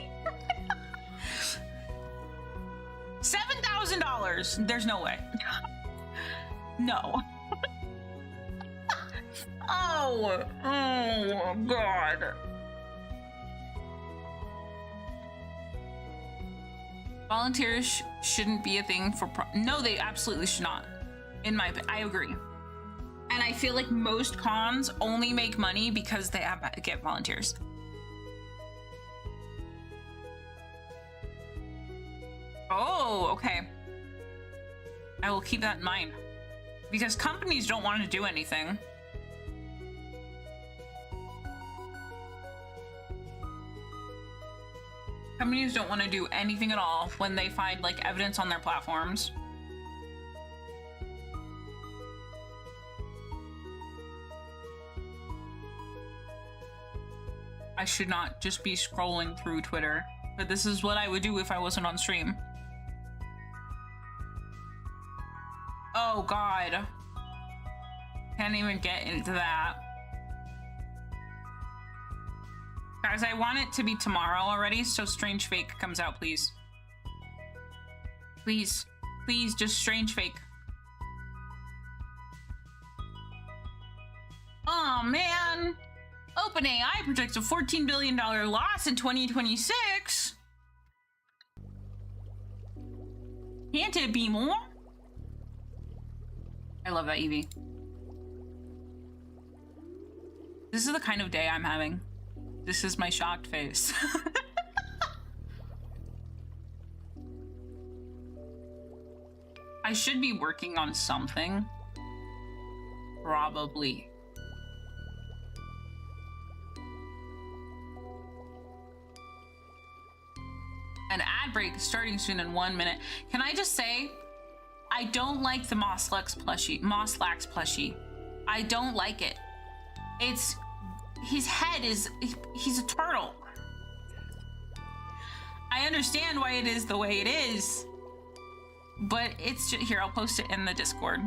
$7,000. There's no way. No. Oh God. Volunteers shouldn't be a thing for no, they absolutely should not. I agree. And I feel like most cons only make money because they get volunteers. Oh, okay. I will keep that in mind. Because companies don't want to do anything. Companies don't want to do anything at all when they find, like, evidence on their platforms. I should not just be scrolling through Twitter, but this is what I would do if I wasn't on stream. Oh God. Can't even get into that. Guys, I want it to be tomorrow already, so Strange Fake comes out, please. Please. Please, just Strange Fake. Oh man. OpenAI projects a $14 billion loss in 2026. Can't it be more? I love that, Evie. This is the kind of day I'm having. This is my shocked face. I should be working on something. Probably. An ad break is starting soon in 1 minute. Can I just say, I don't like the Moslax plushie. I don't like it. His head is, he's a turtle. I understand why it is the way it is, but it's just, here, I'll post it in the Discord.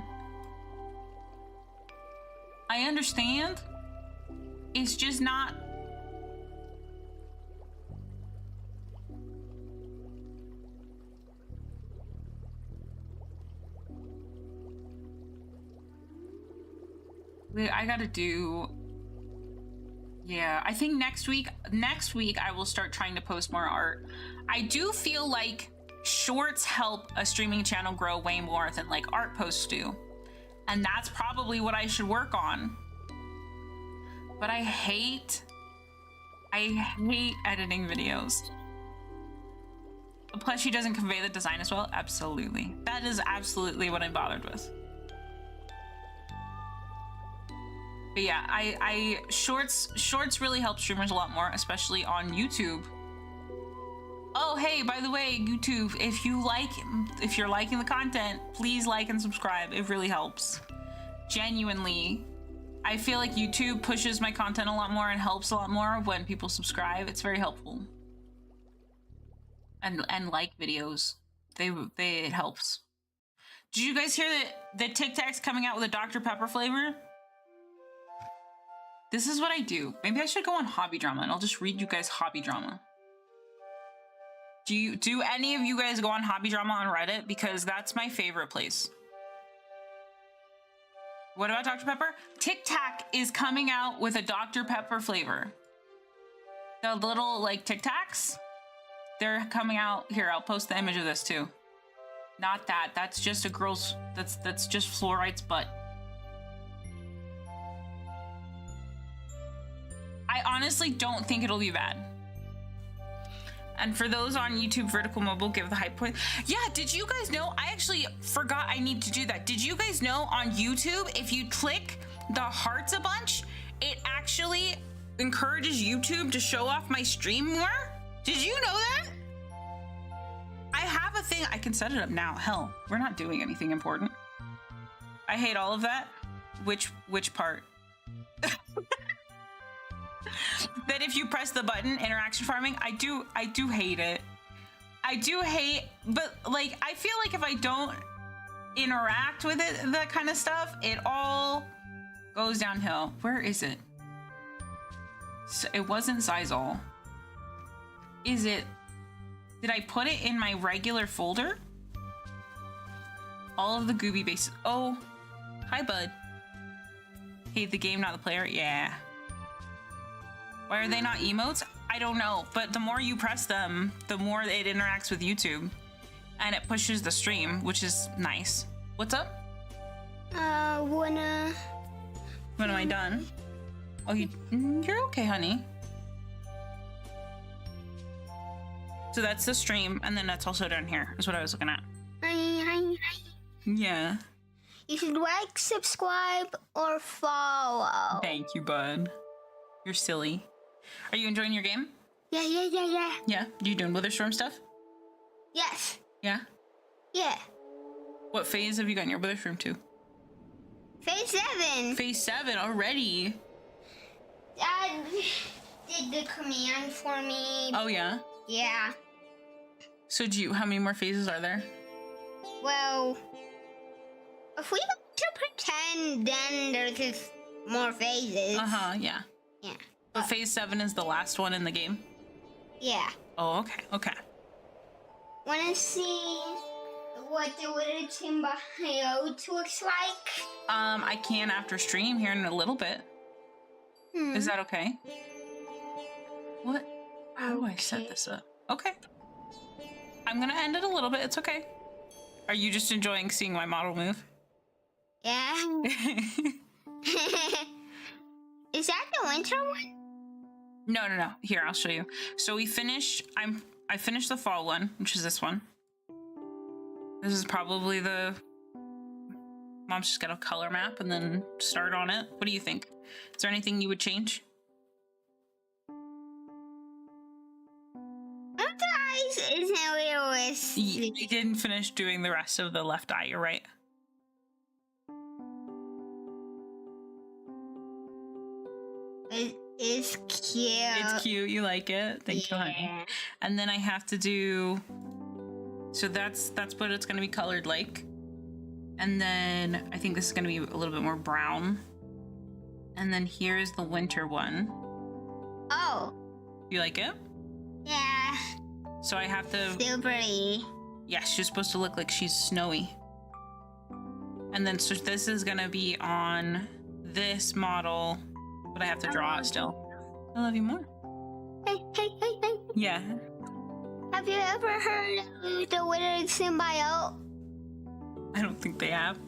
I understand. It's just not. Wait, I gotta do. Yeah, I think next week I will start trying to post more art. I do feel like shorts help a streaming channel grow way more than like art posts do. And that's probably what I should work on. But I hate editing videos. Plus she doesn't convey the design as well. Absolutely. That is absolutely what I'm bothered with. But yeah, I shorts really help streamers a lot more, especially on YouTube. Oh, hey, by the way, YouTube, if you're liking the content, please like and subscribe. It really helps. Genuinely, I feel like YouTube pushes my content a lot more and helps a lot more when people subscribe. It's very helpful. And like videos. It helps. Did you guys hear that the Tic Tac's coming out with a Dr. Pepper flavor? This is what I do. Maybe I should go on Hobby Drama and I'll just read you guys Hobby Drama. Do any of you guys go on Hobby Drama on Reddit? Because that's my favorite place. What about Dr. Pepper? Tic Tac is coming out with a Dr. Pepper flavor. The little like Tic Tacs, they're coming out. Here, I'll post the image of this too. Not that. That's just a girl's. That's just Fluorite's butt. I honestly don't think it'll be bad. And for those on YouTube Vertical Mobile, give the hype point. Yeah, did you guys know? I actually forgot I need to do that. Did you guys know on YouTube, if you click the hearts a bunch, it actually encourages YouTube to show off my stream more? Did you know that? I have a thing. I can set it up now. Hell, we're not doing anything important. I hate all of that. Which part? That if you press the button, interaction farming, I do hate it. I do hate, but like, I feel like if I don't interact with it, that kind of stuff, it all goes downhill. Where is it? So it wasn't Sizal. Is it, did I put it in my regular folder? All of the Gooby bases. Oh, hi bud. Hate the game, not the player. Yeah. Why are they not emotes? I don't know, but the more you press them, the more it interacts with YouTube. And it pushes the stream, which is nice. What's up? When am I done? Oh, you're okay, honey. So that's the stream, and then that's also down here, is what I was looking at. Yeah. You should like, subscribe, or follow. Thank you, bud. You're silly. Are you enjoying your game? Yeah. Yeah? You doing Witherstorm stuff? Yes. Yeah? Yeah. What phase have you gotten your Witherstorm to? Phase 7. Phase 7 already? Dad did the command for me. Oh, yeah? Yeah. So how many more phases are there? Well, if we want to pretend, then there's just more phases. Uh-huh, yeah. Yeah. But phase 7 is the last one in the game? Yeah. Oh, okay. Wanna see what the Wither Symbiote looks like? I can after stream here in a little bit. Is that okay? What? How do I set this up? Okay. I'm gonna end it a little bit. It's okay. Are you just enjoying seeing my model move? Yeah. Is that the winter one? No. Here, I'll show you. So I finished the fall one, which is this one. This is probably the... Mom's just got a color map and then start on it. What do you think? Is there anything you would change? Sometimes it's a little... You didn't finish doing the rest of the left eye, you're right. It's cute. It's cute. You like it? Thank you, honey. And then I have to do. So that's what it's gonna be colored like. And then I think this is gonna be a little bit more brown. And then here's the winter one. Oh. You like it? Yeah. So I have to. Still pretty. Yeah, she's supposed to look like she's snowy. And then so this is gonna be on this model, but I have to draw it still. I love you more. Hey. Yeah. Have you ever heard of the withered symbiote? I don't think they have.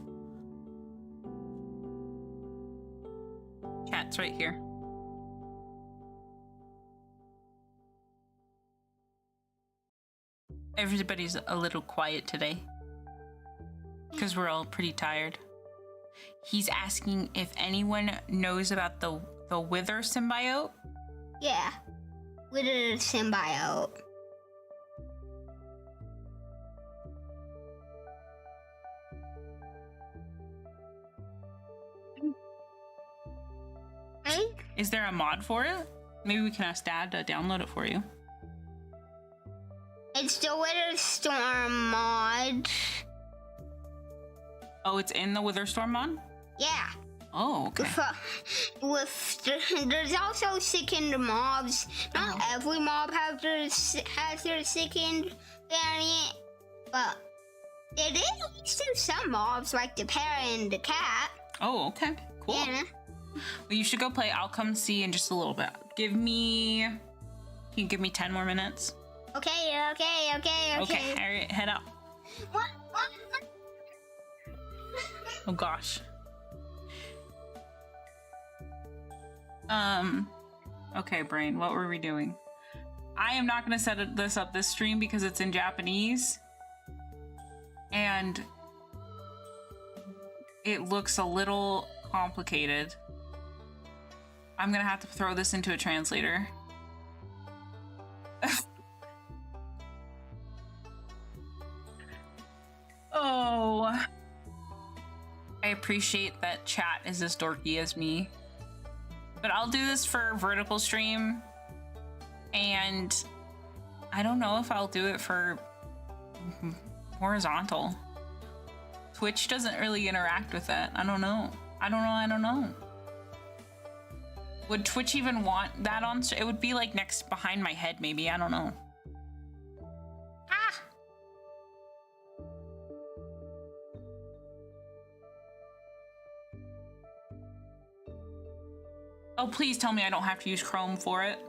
Cat's right here. Everybody's a little quiet today because we're all pretty tired. He's asking if anyone knows about the wither symbiote. Yeah. Withered symbiote. Hey? Is there a mod for it? Maybe we can ask Dad to download it for you. It's the Wither Storm mod. Oh, it's in the Witherstorm mod? Yeah. Oh, okay. There's also second mobs. Not every mob has their second variant, but there is still some mobs like the parrot and the cat. Oh, okay. Cool. Yeah. Well, you should go play. I'll come see in just a little bit. Can you give me 10 more minutes? Okay. Okay, all right, head out. What? Oh gosh. Okay, brain, what were we doing? I am not gonna set this up this stream because it's in Japanese. And it looks a little complicated. I'm gonna have to throw this into a translator. Oh. I appreciate that chat is as dorky as me. But I'll do this for vertical stream. And I don't know if I'll do it for horizontal. Twitch doesn't really interact with that. I don't know. Would Twitch even want that on? It would be like next behind my head, maybe. I don't know. Oh, please tell me I don't have to use Chrome for it.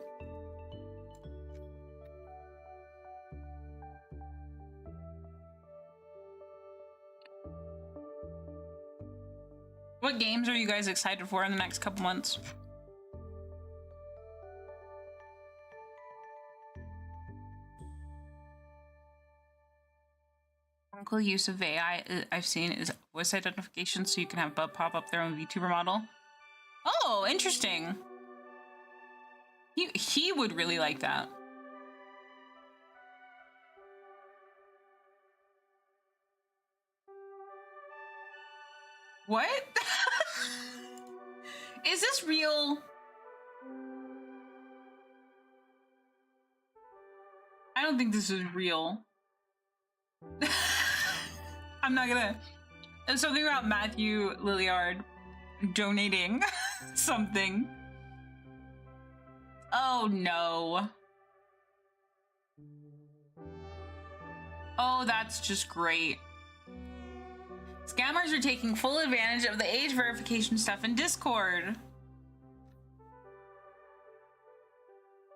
What games are you guys excited for in the next couple months? Typical use of AI I've seen is voice identification, so you can have Bub pop up their own VTuber model. Oh, interesting. He would really like that. What? Is this real? I don't think this is real. I'm not gonna. There's something about Matthew Lilliard donating something. Oh no. Oh, that's just great. Scammers are taking full advantage of the age verification stuff in Discord.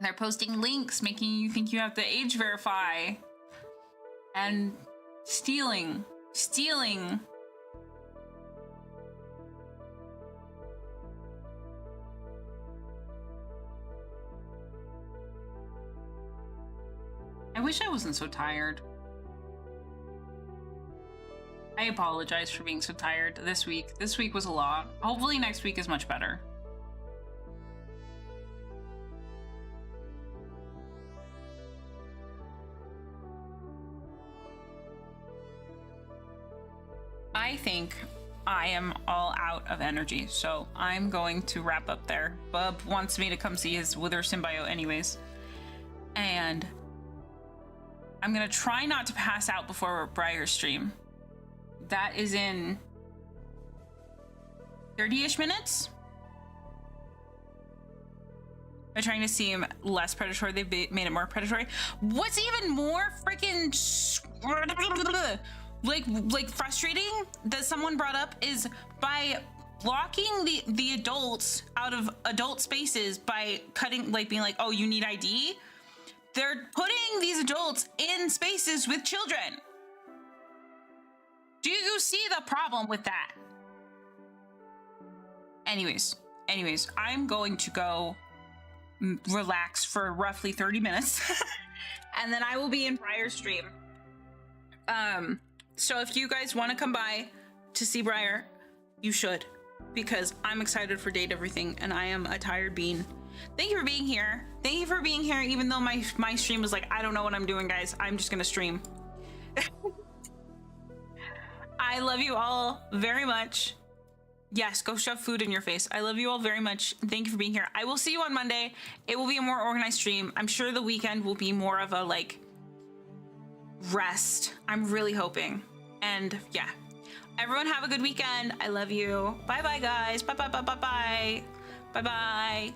They're posting links making you think you have to age verify. And stealing. I wish I wasn't so tired. I apologize for being so tired this week. This week was a lot. Hopefully next week is much better. I think I am all out of energy, so I'm going to wrap up there. Bub wants me to come see his Wither symbiote anyways. And I'm gonna try not to pass out before Briar's stream. That is in 30-ish minutes. By trying to seem less predatory, they've made it more predatory. What's even more freaking like frustrating that someone brought up is by blocking the adults out of adult spaces by cutting, like being like, oh, you need ID. They're putting these adults in spaces with children. Do you see the problem with that? Anyways, I'm going to go relax for roughly 30 minutes and then I will be in Briar's stream. So if you guys want to come by to see Briar, you should, because I'm excited for Date Everything and I am a tired bean. Thank you for being here. Thank you for being here, even though my stream was like, I don't know what I'm doing, guys. I'm just gonna stream. I love you all very much. Yes, go shove food in your face. I love you all very much. Thank you for being here. I will see you on Monday. It will be a more organized stream. I'm sure the weekend will be more of a like rest. I'm really hoping. And yeah, everyone have a good weekend. I love you. Bye bye, guys. Bye bye bye bye bye. Bye bye.